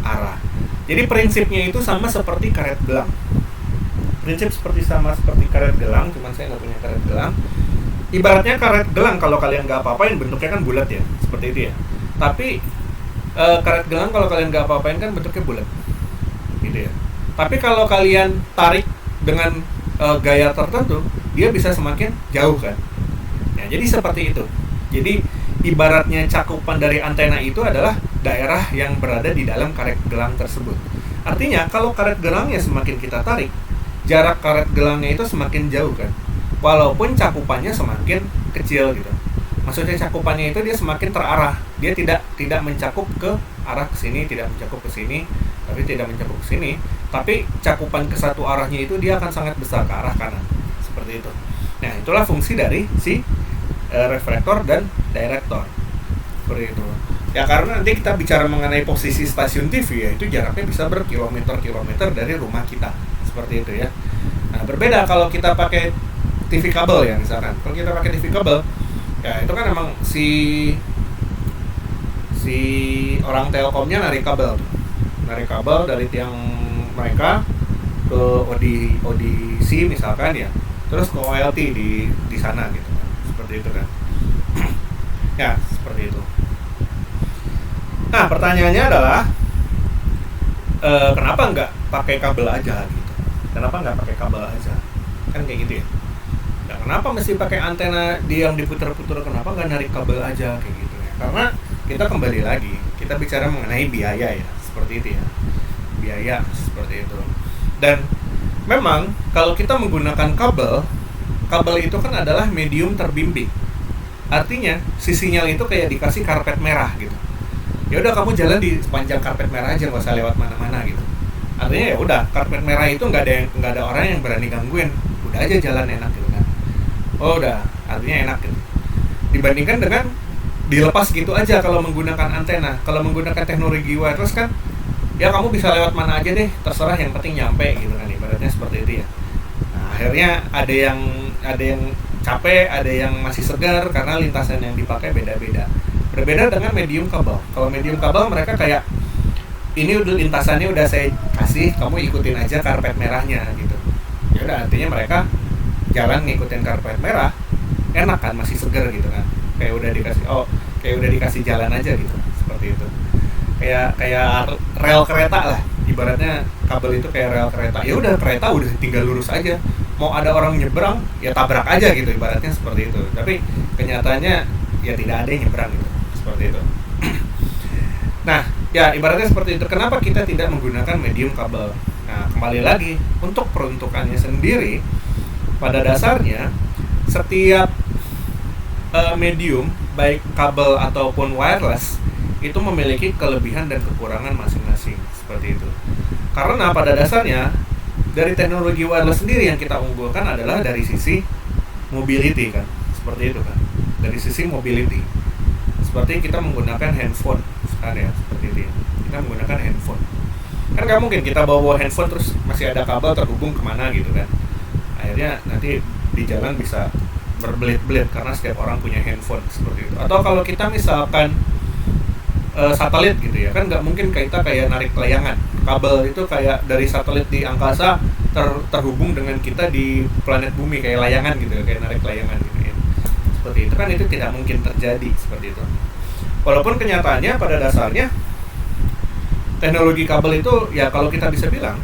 A: arah. Jadi prinsipnya itu sama seperti karet gelang. Sama seperti karet gelang, cuman saya nggak punya karet gelang. Ibaratnya karet gelang kalau kalian nggak apa-apain bentuknya kan bulat ya, seperti itu ya. Tapi karet gelang kalau kalian nggak apa-apain kan bentuknya bulat, gitu ya. Tapi kalau kalian tarik dengan gaya tertentu, dia bisa semakin jauh kan. Ya, jadi seperti itu. Jadi ibaratnya cakupan dari antena itu adalah daerah yang berada di dalam karet gelang tersebut. Artinya kalau karet gelangnya semakin kita tarik, jarak karet gelangnya itu semakin jauh kan, walaupun cakupannya semakin kecil gitu. Maksudnya cakupannya itu dia semakin terarah, dia tidak mencakup ke arah ke sini, tidak mencakup ke sini, tapi tidak mencakup ke sini, tapi cakupan ke satu arahnya itu dia akan sangat besar ke arah kanan, seperti itu. Nah, itulah fungsi dari si reflektor dan direktor, seperti itu. Ya, karena nanti kita bicara mengenai posisi stasiun TV ya, itu jaraknya bisa berkilometer-kilometer dari rumah kita, seperti itu ya. Nah, berbeda kalau kita pakai TV kabel ya, misalkan. Kalau kita pakai TV kabel, ya itu kan emang si orang Telkomnya narik kabel dari tiang mereka ke ODC misalkan ya, terus ke OLT di sana gitu kan, seperti itu kan. Ya, seperti itu. Nah, pertanyaannya adalah kenapa nggak pakai kabel aja gitu? Kenapa nggak pakai kabel aja? Kan kayak gitu ya. Nah, kenapa mesti pakai antena yang diputar-putar? Kenapa nggak narik kabel aja kayak gitu ya? Karena kita kembali lagi, kita bicara mengenai biaya ya, seperti itu ya. Biaya seperti itu. Dan memang kalau kita menggunakan kabel itu kan adalah medium terbimbing. Artinya si sinyal itu kayak dikasih karpet merah gitu. Ya udah, kamu jalan di sepanjang karpet merah aja, nggak usah lewat mana-mana gitu. Artinya ya udah, karpet merah itu nggak ada orang yang berani gangguin, udah aja jalan enak gitu kan. Oh udah, artinya enak gitu. dibandingkan dengan dilepas gitu aja kalau menggunakan antena. Kalau menggunakan teknologi wireless kan ya kamu bisa lewat mana aja deh, terserah, yang penting nyampe gitu kan, ibaratnya seperti itu ya. Nah, akhirnya ada yang capek, ada yang masih segar karena lintasan yang dipakai beda-beda. Berbeda dengan medium kabel. Kalau medium kabel mereka kayak ini udah lintasannya udah saya kasih, kamu ikutin aja karpet merahnya gitu. Ya udah, artinya mereka jalan ngikutin karpet merah, enak kan, masih segar gitu kan. Kayak udah dikasih jalan aja gitu, seperti itu. Kayak rel kereta lah, ibaratnya kabel itu kayak rel kereta. Ya udah, kereta udah tinggal lurus aja, mau ada orang nyebrang ya tabrak aja gitu, ibaratnya seperti itu. Tapi kenyataannya ya tidak ada yang nyebrang gitu, seperti itu. Nah ya, ibaratnya seperti itu. Kenapa kita tidak menggunakan medium kabel? Nah, kembali lagi, untuk peruntukannya sendiri, pada dasarnya setiap medium, baik kabel ataupun wireless, itu memiliki kelebihan dan kekurangan masing-masing, seperti itu. Karena pada dasarnya dari teknologi wireless sendiri yang kita unggulkan adalah dari sisi mobility kan, seperti itu kan. Dari sisi mobility, seperti kita menggunakan handphone sekarang ya, seperti itu ya. Kita menggunakan handphone, kan nggak mungkin kita bawa handphone terus masih ada kabel terhubung kemana gitu kan. Akhirnya nanti di jalan bisa berbelit-belit karena setiap orang punya handphone, seperti itu. Atau kalau kita misalkan satelit gitu ya, kan nggak mungkin kita kayak narik layangan, kabel itu kayak dari satelit di angkasa terhubung dengan kita di planet bumi kayak layangan gitu ya, kayak narik layangan gitu ya, seperti itu kan. Itu tidak mungkin terjadi, seperti itu. Walaupun kenyataannya pada dasarnya teknologi kabel itu ya, kalau kita bisa bilang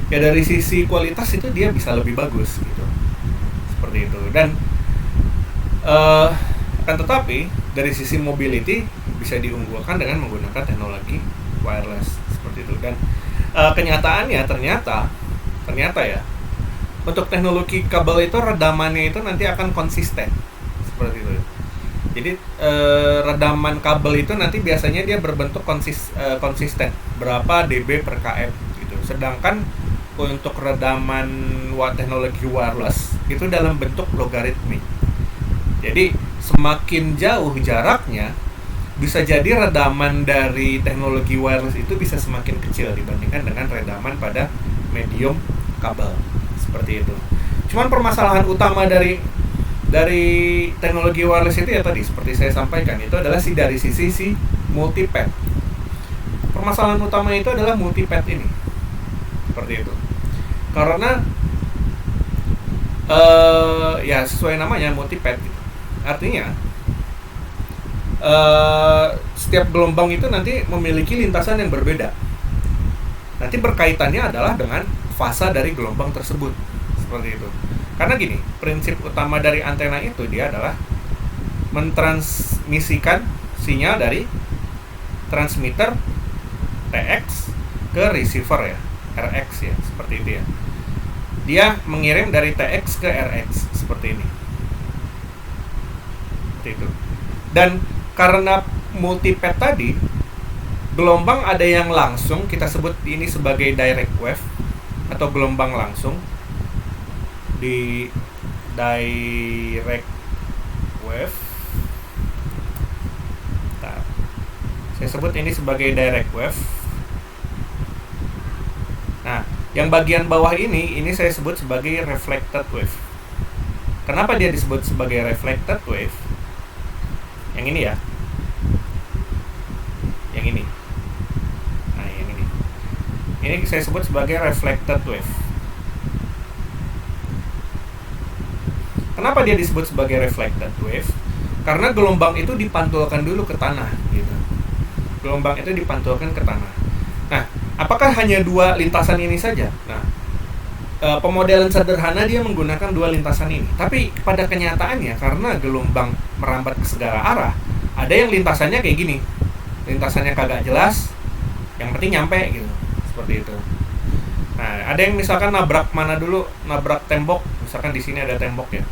A: ya dari sisi kualitas itu dia bisa lebih bagus gitu, seperti itu. Dan akan tetapi dari sisi mobility bisa diunggulkan dengan menggunakan teknologi wireless, seperti itu. Dan kenyataannya ternyata ya, untuk teknologi kabel itu redamannya itu nanti akan konsisten, seperti itu. Jadi redaman kabel itu nanti biasanya dia berbentuk konsisten berapa dB per km gitu. Sedangkan untuk redaman teknologi wireless itu dalam bentuk logaritmik. Jadi semakin jauh jaraknya, bisa jadi redaman dari teknologi wireless itu bisa semakin kecil dibandingkan dengan redaman pada medium kabel, seperti itu. Cuman permasalahan utama dari teknologi wireless itu ya tadi seperti saya sampaikan, itu adalah dari sisi multipath. Permasalahan utama itu adalah multipath ini, seperti itu. Karena ya sesuai namanya multipath gitu. Artinya setiap gelombang itu nanti memiliki lintasan yang berbeda. Nanti berkaitannya adalah dengan fasa dari gelombang tersebut, seperti itu. Karena gini, prinsip utama dari antena itu dia adalah mentransmisikan sinyal dari transmitter TX ke receiver ya, RX ya, seperti itu ya. Dia mengirim dari TX ke RX seperti ini. Seperti itu. Dan karena multipath tadi, gelombang ada yang langsung, kita sebut ini sebagai direct wave atau gelombang langsung. Di direct wave, saya sebut ini sebagai direct wave. Nah, yang bagian bawah ini saya sebut sebagai reflected wave. Kenapa dia disebut sebagai reflected wave? Yang ini ya, yang ini. Nah, yang ini saya sebut sebagai reflected wave. Kenapa dia disebut sebagai reflected wave? Karena gelombang itu dipantulkan dulu ke tanah gitu. Gelombang itu dipantulkan ke tanah. Nah, apakah hanya dua lintasan ini saja? Nah, pemodelan sederhana dia menggunakan dua lintasan ini. Tapi pada kenyataannya, karena gelombang merambat ke segala arah, ada yang lintasannya kayak gini. Lintasannya kagak jelas, yang penting nyampe gitu. Seperti itu. Nah, ada yang misalkan nabrak tembok. Misalkan di sini ada tembok ya.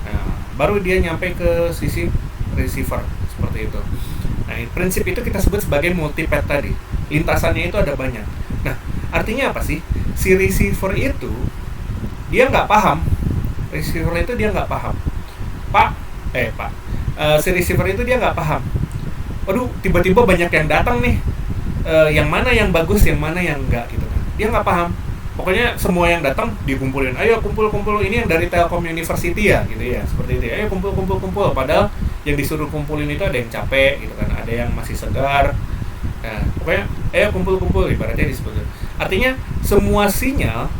A: Nah, baru dia nyampe ke sisi receiver, seperti itu. Nah, prinsip itu kita sebut sebagai multipath tadi. Lintasannya itu ada banyak. Nah, artinya apa sih? Si receiver itu dia nggak paham. Receiver itu dia nggak paham. Pak, Pak, si receiver itu dia nggak paham. Waduh, tiba-tiba banyak yang datang nih. Yang mana yang bagus, yang mana yang enggak gitu kan. Dia nggak paham. Pokoknya semua yang datang dikumpulin. Ayo kumpul-kumpul, ini yang dari Telkom University ya gitu ya. Seperti itu. Ayo kumpul-kumpul. Padahal yang disuruh kumpulin itu ada yang capek gitu kan, ada yang masih segar. Nah, pokoknya ayo kumpul-kumpul ibaratnya disebut. Artinya semua sinyal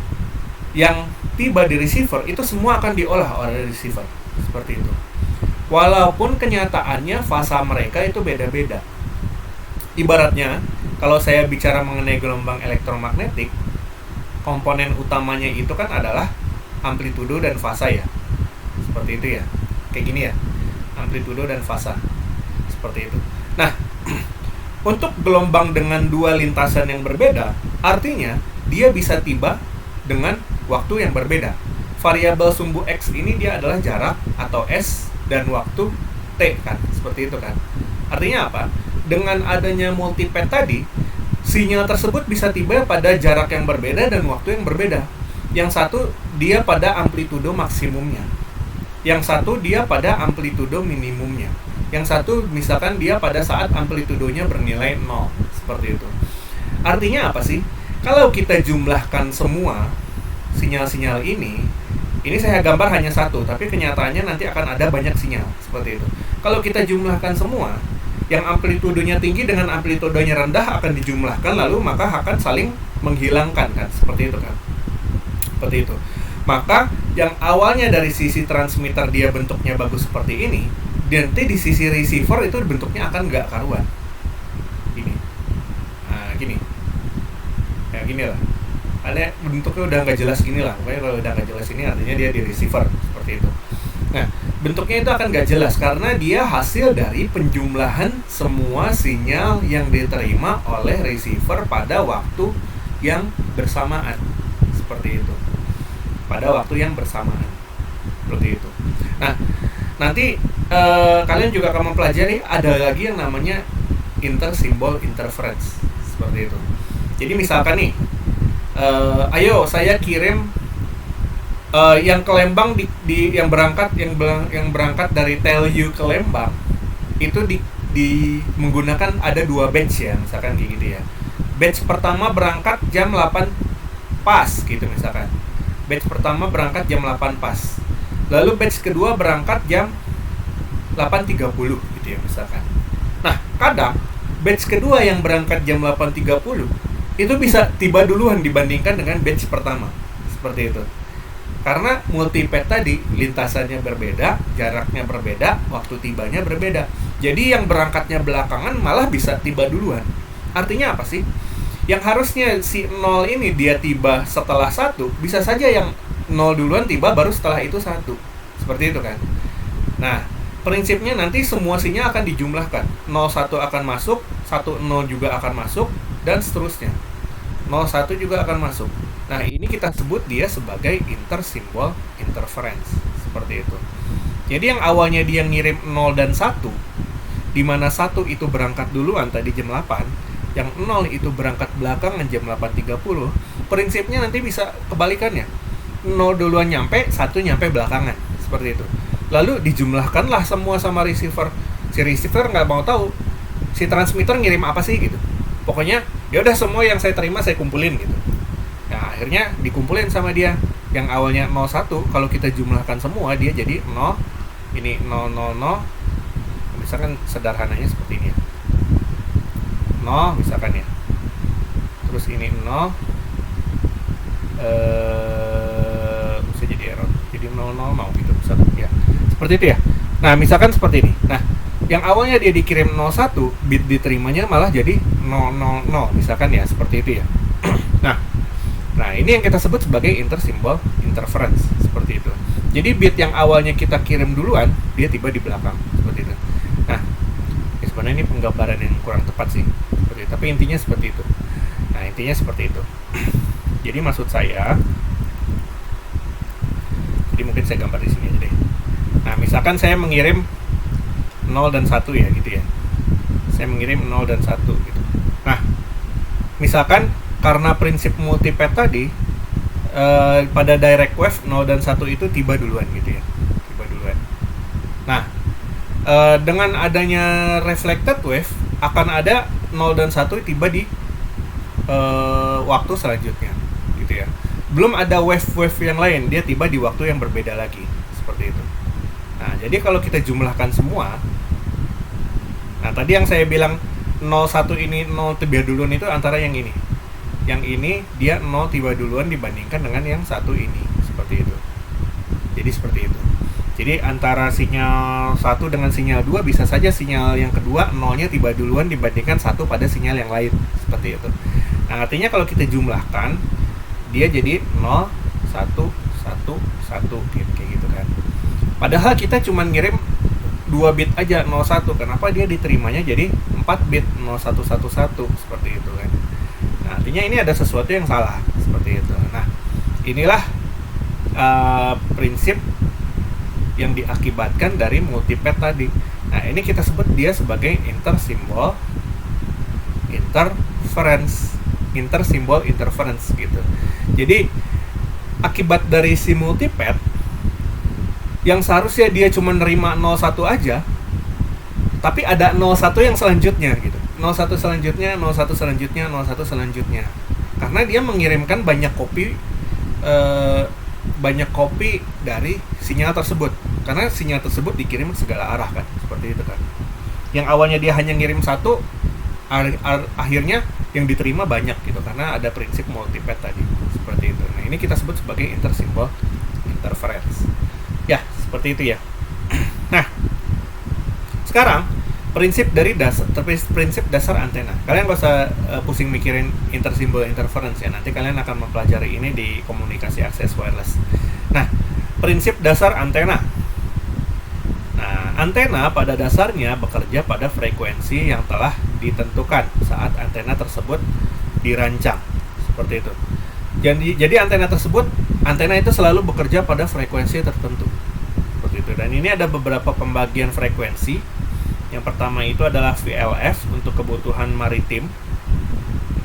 A: yang tiba di receiver itu semua akan diolah oleh receiver. Seperti itu. Walaupun kenyataannya fasa mereka itu beda-beda. Ibaratnya, kalau saya bicara mengenai gelombang elektromagnetik, komponen utamanya itu kan adalah amplitudo dan fasa ya. Seperti itu ya. Kayak gini ya. Amplitudo dan fasa. Seperti itu. Nah, untuk gelombang dengan dua lintasan yang berbeda, artinya dia bisa tiba dengan waktu yang berbeda. Variabel sumbu X ini dia adalah jarak atau S dan waktu T kan. Seperti itu kan. Artinya apa? Dengan adanya multipet tadi, sinyal tersebut bisa tiba pada jarak yang berbeda dan waktu yang berbeda. Yang satu dia pada amplitudo maksimumnya. Yang satu dia pada amplitudo minimumnya. Yang satu misalkan dia pada saat amplitudonya bernilai 0. Seperti itu. Artinya apa sih? Kalau kita jumlahkan semua sinyal-sinyal ini saya gambar hanya satu, tapi kenyataannya nanti akan ada banyak sinyal. Seperti itu. Kalau kita jumlahkan semua, yang amplitudonya tinggi dengan amplitudonya rendah akan dijumlahkan, lalu maka akan saling menghilangkan kan, seperti itu kan. Seperti itu. Maka yang awalnya dari sisi transmitter dia bentuknya bagus seperti ini, nanti di sisi receiver itu bentuknya akan nggak karuan. Gini. Nah, gini. Ya gini lah. Ada bentuknya udah nggak jelas gini lah. Pokoknya kalau udah nggak jelas ini artinya dia di receiver, seperti itu. Nah, bentuknya itu akan nggak jelas karena dia hasil dari penjumlahan semua sinyal yang diterima oleh receiver pada waktu yang bersamaan. Seperti itu. Pada waktu yang bersamaan. Seperti itu. Nah, nanti kalian juga akan mempelajari ada lagi yang namanya inter-symbol interference. Seperti itu. Jadi misalkan nih, ayo saya kirim yang ke Lembang yang berangkat dari TLU ke Lembang itu di menggunakan ada 2 batch ya, misalkan kayak gitu ya. Batch pertama berangkat jam 8 pas gitu misalkan. Batch pertama berangkat jam 8 pas. Lalu batch kedua berangkat jam 8.30 gitu ya misalkan. Nah, kadang batch kedua yang berangkat jam 8.30 itu bisa tiba duluan dibandingkan dengan batch pertama. Seperti itu. Karena multipet tadi lintasannya berbeda, jaraknya berbeda, waktu tibanya berbeda. Jadi yang berangkatnya belakangan malah bisa tiba duluan. Artinya apa sih? Yang harusnya si 0 ini dia tiba setelah 1, bisa saja yang 0 duluan tiba baru setelah itu 1. Seperti itu kan. Nah, prinsipnya nanti semua sinyal akan dijumlahkan. 01 akan masuk, 10 juga akan masuk, dan seterusnya. 01 juga akan masuk. Nah, ini kita sebut dia sebagai inter-symbol interference. Seperti itu. Jadi yang awalnya dia ngirim 0 dan 1, di mana 1 itu berangkat duluan tadi jam 8, yang 0 itu berangkat belakangan jam 8.30, prinsipnya nanti bisa kebalikannya. 0 duluan nyampe, 1 nyampe belakangan. Seperti itu. Lalu dijumlahkanlah semua sama receiver. Si receiver nggak mau tahu si transmitter ngirim apa sih gitu. Pokoknya ya udah semua yang saya terima saya kumpulin gitu. Nah, akhirnya dikumpulin sama dia. Yang awalnya 01, kalau kita jumlahkan semua dia jadi 0, ini 000. Misalkan sederhananya seperti ini ya. 0 misalkan ya. Terus ini 0 bisa jadi error. Jadi 00 mau gitu misalkan ya. Seperti itu ya. Nah, misalkan seperti ini. Nah, yang awalnya dia dikirim 01, bit diterimanya malah jadi 000 misalkan ya, seperti itu ya. Nah, ini yang kita sebut sebagai inter-symbol interference, seperti itu. Jadi bit yang awalnya kita kirim duluan, dia tiba di belakang, seperti itu. Nah, ya sebenarnya ini penggambaran yang kurang tepat sih, seperti itu. Tapi intinya seperti itu. Nah, intinya seperti itu. Jadi maksud saya, jadi mungkin saya gambar di sini aja deh. Nah, misalkan saya mengirim 0 dan 1 ya, gitu ya. Saya mengirim 0 dan 1 gitu. Nah, misalkan karena prinsip multipet tadi, pada direct wave 0 dan 1 itu tiba duluan gitu ya. Tiba duluan. Nah, Dengan adanya reflected wave akan ada 0 dan 1 tiba di waktu selanjutnya gitu ya. Belum ada wave-wave yang lain, dia tiba di waktu yang berbeda lagi seperti itu. Nah, jadi kalau kita jumlahkan semua, nah tadi yang saya bilang 01 ini 0 tiba duluan itu antara yang ini. Yang ini dia 0 tiba duluan dibandingkan dengan yang satu ini, seperti itu. Jadi seperti itu. Jadi antara sinyal 1 dengan sinyal 2 bisa saja sinyal yang kedua 0-nya tiba duluan dibandingkan 1 pada sinyal yang lain, seperti itu. Nah, artinya kalau kita jumlahkan dia jadi 0 1 1 1 kayak gitu kan. Padahal kita cuma ngirim 2 bit aja 01. Kenapa dia diterimanya jadi 4 bit 0111 seperti itu kan. Nah, artinya ini ada sesuatu yang salah seperti itu. Nah, inilah prinsip yang diakibatkan dari multipad tadi. Nah, ini kita sebut dia sebagai intersimbol interference gitu. Jadi akibat dari si multipad yang seharusnya dia cuma nerima 01 aja, tapi ada 01 yang selanjutnya gitu. 01 selanjutnya, 01 selanjutnya, 01 selanjutnya. Karena dia mengirimkan banyak kopi dari sinyal tersebut. Karena sinyal tersebut dikirim ke segala arah kan, seperti itu kan. Yang awalnya dia hanya ngirim satu, akhirnya yang diterima banyak gitu, karena ada prinsip multipad tadi, seperti itu. Nah, ini kita sebut sebagai intersimbol interference. Ya, seperti itu ya. Nah, sekarang prinsip dasar antena. Kalian gak usah pusing mikirin intersimbol interference ya. Nanti kalian akan mempelajari ini di komunikasi akses wireless. Nah, prinsip dasar antena. Nah, antena pada dasarnya bekerja pada frekuensi yang telah ditentukan saat antena tersebut dirancang. Seperti itu. Jadi antena itu selalu bekerja pada frekuensi tertentu. Seperti itu. Dan ini ada beberapa pembagian frekuensi. Yang pertama itu adalah VLF untuk kebutuhan maritim.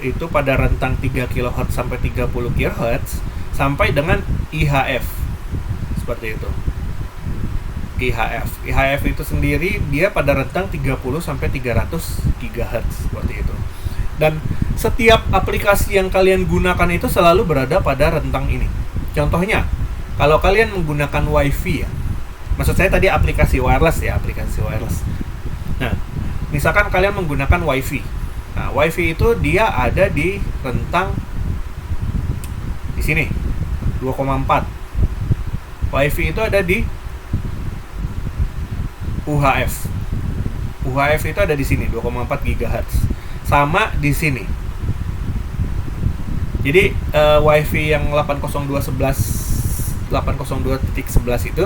A: Itu pada rentang 3 kHz sampai 30 kHz sampai dengan IHF. Seperti itu. IHF itu sendiri dia pada rentang 30 sampai 300 GHz seperti itu. Dan setiap aplikasi yang kalian gunakan itu selalu berada pada rentang ini. Contohnya, kalau kalian menggunakan WiFi ya. Maksud saya tadi aplikasi wireless. Nah, misalkan kalian menggunakan WiFi. Nah, WiFi itu dia ada di rentang di sini 2,4. WiFi itu ada di UHF. UHF itu ada di sini 2,4 GHz. Sama di sini. Jadi WiFi yang 802.11 itu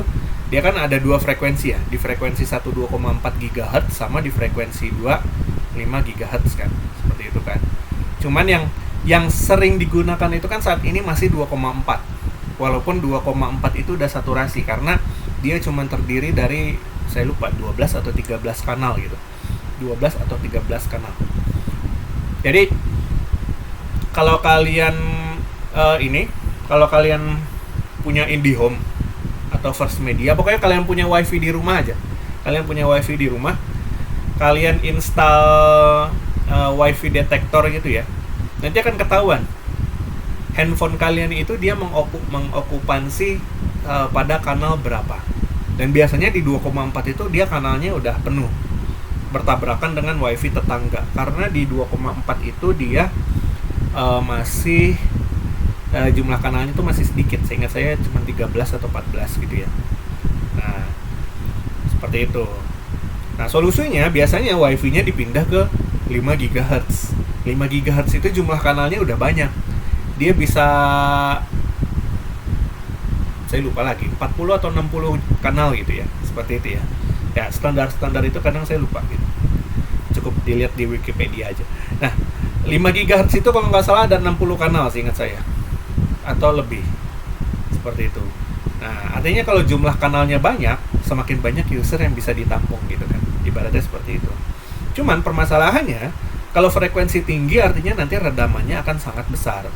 A: dia kan ada dua frekuensi ya, di frekuensi 1 2,4 GHz sama di frekuensi 2 5 GHz kan, seperti itu kan. Cuman yang sering digunakan itu kan saat ini masih 2,4. Walaupun 2,4 itu udah saturasi karena dia cuma terdiri dari saya lupa 12 atau 13 kanal gitu. 12 atau 13 kanal. Jadi kalau kalian kalau kalian punya IndiHome atau First Media, pokoknya kalian punya WiFi di rumah aja. Kalian install WiFi detektor gitu ya. Nanti akan ketahuan handphone kalian itu dia mengokupansi pada kanal berapa. Dan biasanya di 2,4 itu dia kanalnya udah penuh, bertabrakan dengan WiFi tetangga. Karena di 2,4 itu dia masih jumlah kanalnya itu masih sedikit. Seingat saya cuma 13 atau 14 gitu ya. Nah, seperti itu. Nah, solusinya biasanya WiFi-nya dipindah ke 5 GHz. 5 GHz itu jumlah kanalnya udah banyak. Dia bisa, saya lupa lagi, 40 atau 60 kanal gitu ya. Seperti itu ya. Ya, standar-standar itu kadang saya lupa gitu. Cukup dilihat di Wikipedia aja. Nah, 5 GHz itu kalau nggak salah ada 60 kanal seingat saya. Atau lebih. Seperti itu. Nah, artinya kalau jumlah kanalnya banyak, semakin banyak user yang bisa ditampung gitu kan. Ibaratnya seperti itu. Cuman permasalahannya, kalau frekuensi tinggi artinya nanti redamannya akan sangat besar.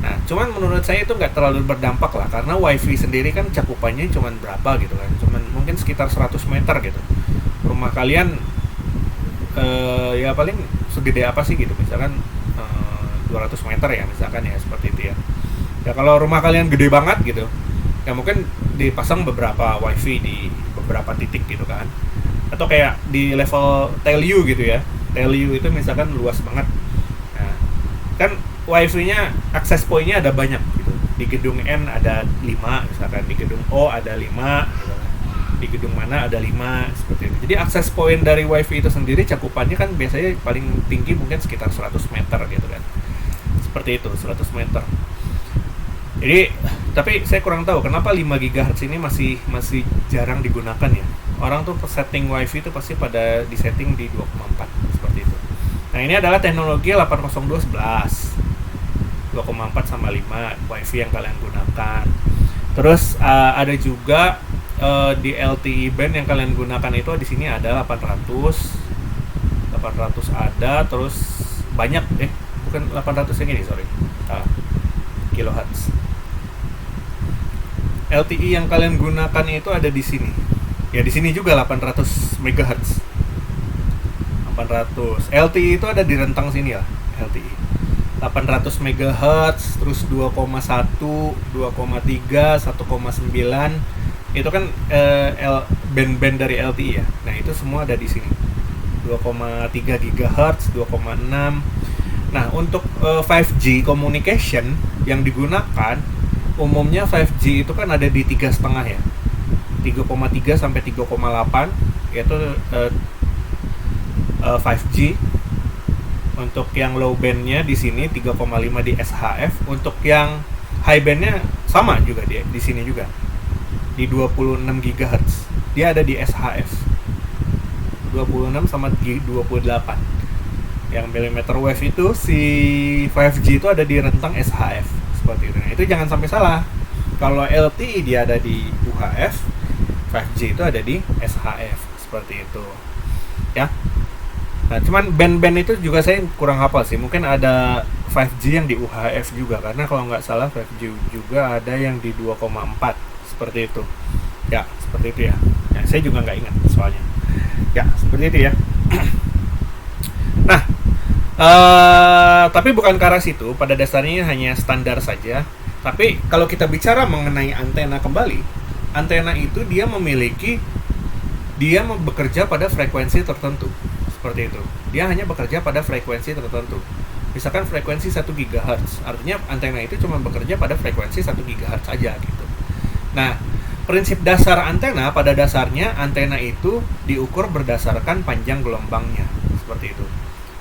A: Nah, cuman menurut saya itu nggak terlalu berdampak lah, karena WiFi sendiri kan cakupannya cuman berapa gitu kan, cuman mungkin sekitar 100 meter gitu. rumah kalian ya paling segede apa sih gitu, misalkan 200 meter ya misalkan ya, seperti itu ya. Ya kalau rumah kalian gede banget gitu, ya mungkin dipasang beberapa wifi di beberapa titik gitu kan, atau kayak di level TLU gitu ya. TLU itu misalkan luas banget, nah kan wifi-nya akses point-nya ada banyak gitu. Di gedung N ada 5 misalkan, di gedung O ada 5 gitu kan, di gedung mana ada 5, seperti itu. Jadi akses point dari wifi itu sendiri cakupannya kan biasanya paling tinggi mungkin sekitar 100 meter gitu kan, seperti itu, 100 meter. Jadi tapi saya kurang tahu kenapa 5 GHz ini masih jarang digunakan ya. Orang tuh setting wifi itu pasti pada disetting di 2,4 seperti itu. Nah ini adalah teknologi 802.11 2,4 sama 5 wifi yang kalian gunakan. Terus ada juga di LTE band yang kalian gunakan itu di sini ada 800 ada, terus banyak bukan 800 yang ini, sorry, kilohertz. LTE yang kalian gunakan itu ada di sini. Ya di sini juga 800 MHz. 800. LTE itu ada di rentang sini ya, LTE. 800 MHz, terus 2,1, 2,3, 1,9. Itu kan band-band dari LTE ya. Nah, itu semua ada di sini. 2,3 GHz, 2,6. Nah, untuk 5G communication yang digunakan umumnya 5G itu kan ada di 3,5 ya. 3,3 sampai 3,8 yaitu 5G. Untuk yang low bandnya di sini 3,5 di SHF. Untuk yang high bandnya sama juga dia di sini juga di 26 GHz. Dia ada di SHF 26 sama di 28. Yang millimeter wave itu si 5G itu ada di rentang SHF seperti itu. Nah, itu jangan sampai salah. Kalau LTE dia ada di UHF, 5G itu ada di SHF seperti itu. Ya. Nah, cuman band-band itu juga saya kurang hafal sih. Mungkin ada 5G yang di UHF juga, karena kalau nggak salah 5G juga ada yang di 2,4 seperti itu. Ya, seperti itu ya. Nah, saya juga nggak ingat soalnya. Ya, seperti itu ya. Nah, tapi bukan ke arah situ. Pada dasarnya hanya standar saja. Tapi kalau kita bicara mengenai antena kembali, antena itu dia bekerja pada frekuensi tertentu. Seperti itu. Dia hanya bekerja pada frekuensi tertentu. Misalkan frekuensi 1 GHz, artinya antena itu cuma bekerja pada frekuensi 1 GHz aja gitu. Nah, prinsip dasar antena pada dasarnya antena itu diukur berdasarkan panjang gelombangnya. Seperti itu.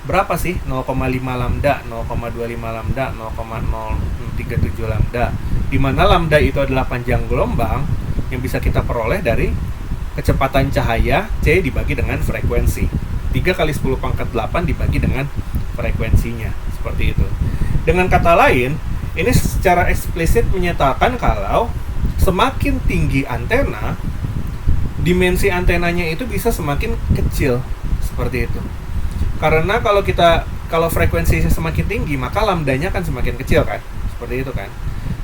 A: Berapa sih? 0,5 lambda, 0,25 lambda, 0,037 lambda. Di mana lambda itu adalah panjang gelombang yang bisa kita peroleh dari kecepatan cahaya C dibagi dengan frekuensi. 3 kali 10 pangkat 8 dibagi dengan frekuensinya. Seperti itu. Dengan kata lain, ini secara eksplisit menyatakan kalau semakin tinggi antena, dimensi antenanya itu bisa semakin kecil. Seperti itu. Karena kalau frekuensinya semakin tinggi, maka lambdanya akan semakin kecil kan? Seperti itu kan?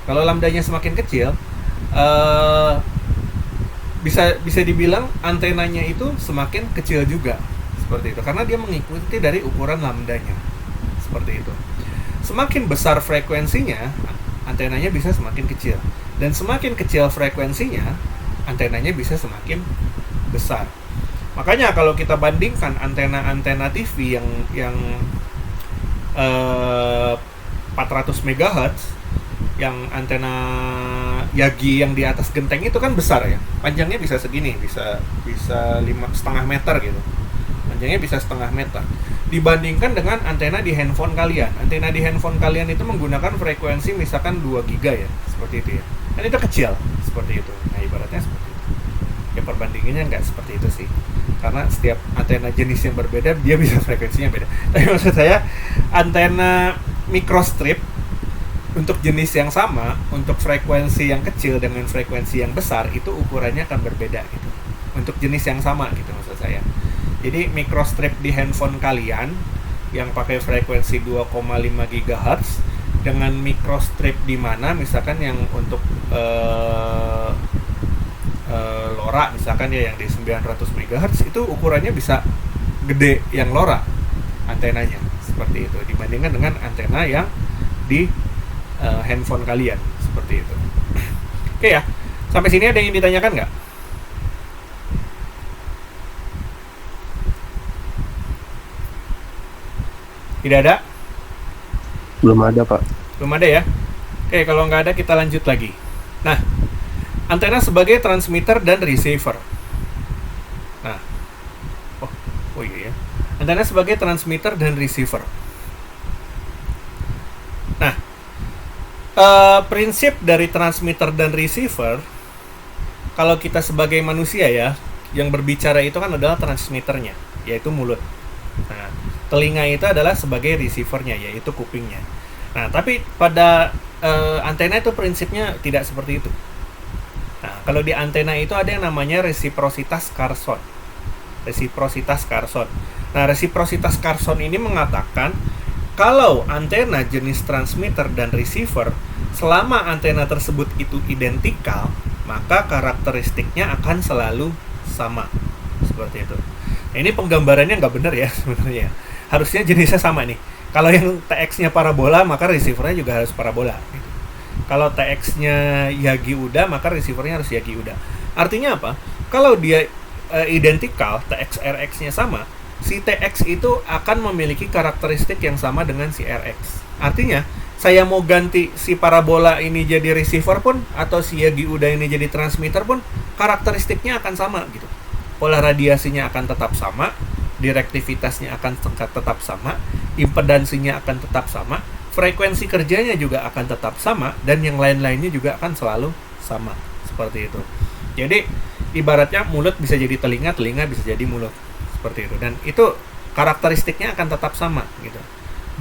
A: Kalau lambdanya semakin kecil, bisa dibilang antenanya itu semakin kecil juga. Seperti itu, karena dia mengikuti dari ukuran lambdanya. Seperti itu. Semakin besar frekuensinya, antenanya bisa semakin kecil. Dan semakin kecil frekuensinya, antenanya bisa semakin besar. Makanya kalau kita bandingkan antena-antena TV yang 400 MHz, yang antena Yagi yang di atas genteng itu kan besar ya. Panjangnya bisa segini, bisa 5,5 meter gitu. Panjangnya bisa 0,5 meter. Dibandingkan dengan antena di handphone kalian. Antena di handphone kalian itu menggunakan frekuensi misalkan 2 giga ya, seperti itu ya. Dan itu kecil, seperti itu. Nah, ibaratnya seperti itu. Ya perbandingannya nggak seperti itu sih. Karena setiap antena jenis yang berbeda, dia bisa frekuensinya beda. Tapi maksud saya, antena microstrip untuk jenis yang sama, untuk frekuensi yang kecil dengan frekuensi yang besar, itu ukurannya akan berbeda gitu. Untuk jenis yang sama gitu maksud saya. Jadi microstrip di handphone kalian yang pakai frekuensi 2,5 GHz dengan microstrip di mana misalkan yang untuk LoRa misalkan ya, yang di 900 MHz itu ukurannya bisa gede yang LoRa antenanya, seperti itu, dibandingkan dengan antena yang di handphone kalian, seperti itu. Oke ya, sampai sini ada yang ditanyakan nggak? Tidak ada?
B: Belum ada, Pak.
A: Belum ada ya? Oke, kalau nggak ada kita lanjut lagi. Nah, antena sebagai transmitter dan receiver. Nah, oh iya ya. Antena sebagai transmitter dan receiver. Nah, prinsip dari transmitter dan receiver, kalau kita sebagai manusia ya, yang berbicara itu kan adalah transmitternya, yaitu mulut. Nah, telinga itu adalah sebagai receivernya, yaitu kupingnya. Nah, tapi pada antena itu prinsipnya tidak seperti itu. Nah, kalau di antena itu ada yang namanya resiprositas Carson. Resiprositas Carson. Nah, resiprositas Carson ini mengatakan kalau antena jenis transmitter dan receiver, selama antena tersebut itu identikal, maka karakteristiknya akan selalu sama. Seperti itu. Nah, ini penggambarannya nggak benar ya sebenarnya. Harusnya jenisnya sama nih. Kalau yang TX-nya parabola, maka receivernya juga harus parabola. Gitu. Kalau TX-nya Yagi Uda, maka receivernya harus Yagi Uda. Artinya apa? Kalau dia identikal, TX RX-nya sama, si TX itu akan memiliki karakteristik yang sama dengan si RX. Artinya, saya mau ganti si parabola ini jadi receiver pun, atau si Yagi Uda ini jadi transmitter pun, karakteristiknya akan sama gitu. Pola radiasinya akan tetap sama, direktivitasnya akan tetap sama, impedansinya akan tetap sama, frekuensi kerjanya juga akan tetap sama, dan yang lain-lainnya juga akan selalu sama. Seperti itu. Jadi, ibaratnya mulut bisa jadi telinga, telinga bisa jadi mulut. Seperti itu. Dan itu karakteristiknya akan tetap sama gitu.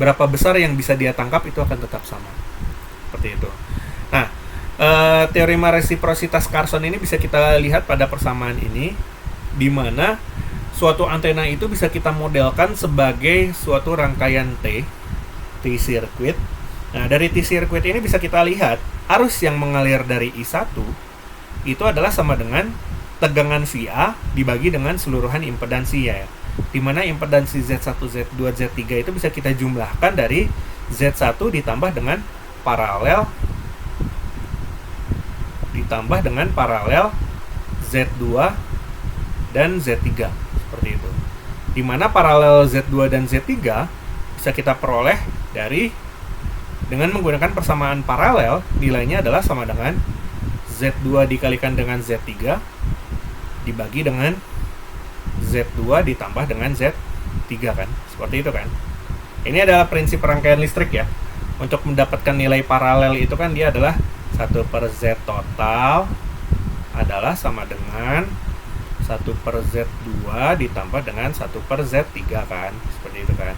A: Berapa besar yang bisa dia tangkap itu akan tetap sama. Seperti itu. Nah, teorema resiprositas Carson ini bisa kita lihat pada persamaan ini, di mana suatu antena itu bisa kita modelkan sebagai suatu rangkaian T-circuit. Nah, dari T-circuit ini bisa kita lihat arus yang mengalir dari I1 itu adalah sama dengan tegangan VA dibagi dengan seluruhan impedansi ya. Dimana impedansi Z1, Z2, Z3 itu bisa kita jumlahkan dari Z1 ditambah dengan paralel Z2 dan Z3, seperti itu. Dimana paralel Z2 dan Z3 bisa kita peroleh dengan menggunakan persamaan paralel, nilainya adalah sama dengan Z2 dikalikan dengan Z3 dibagi dengan Z2 ditambah dengan Z3 kan, seperti itu kan. Ini adalah prinsip rangkaian listrik ya. Untuk mendapatkan nilai paralel itu kan dia adalah 1/Z total adalah sama dengan 1/Z2 ditambah dengan 1/Z3 kan, seperti itu kan.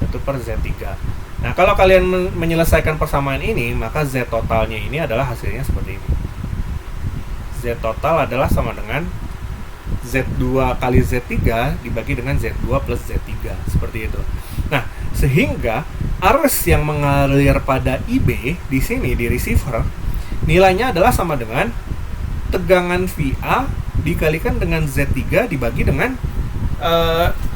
A: 1/Z3. Nah, kalau kalian menyelesaikan persamaan ini, maka Z totalnya ini adalah hasilnya seperti ini. Z total adalah sama dengan Z2 kali Z3 dibagi dengan Z2 plus Z3, seperti itu. Nah, sehingga arus yang mengalir pada IB di sini di receiver nilainya adalah sama dengan tegangan VA dikalikan dengan Z3 dibagi dengan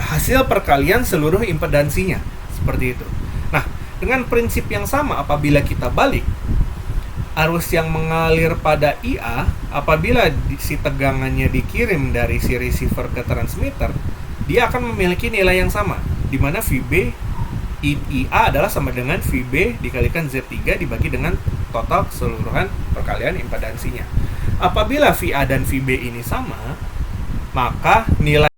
A: hasil perkalian seluruh impedansinya, seperti itu. Nah, dengan prinsip yang sama apabila kita balik, arus yang mengalir pada IA apabila si tegangannya dikirim dari si receiver ke transmitter, dia akan memiliki nilai yang sama, di mana VB IA adalah sama dengan VB dikalikan Z3 dibagi dengan total keseluruhan perkalian impedansinya. Apabila VA dan VB ini sama, maka nilai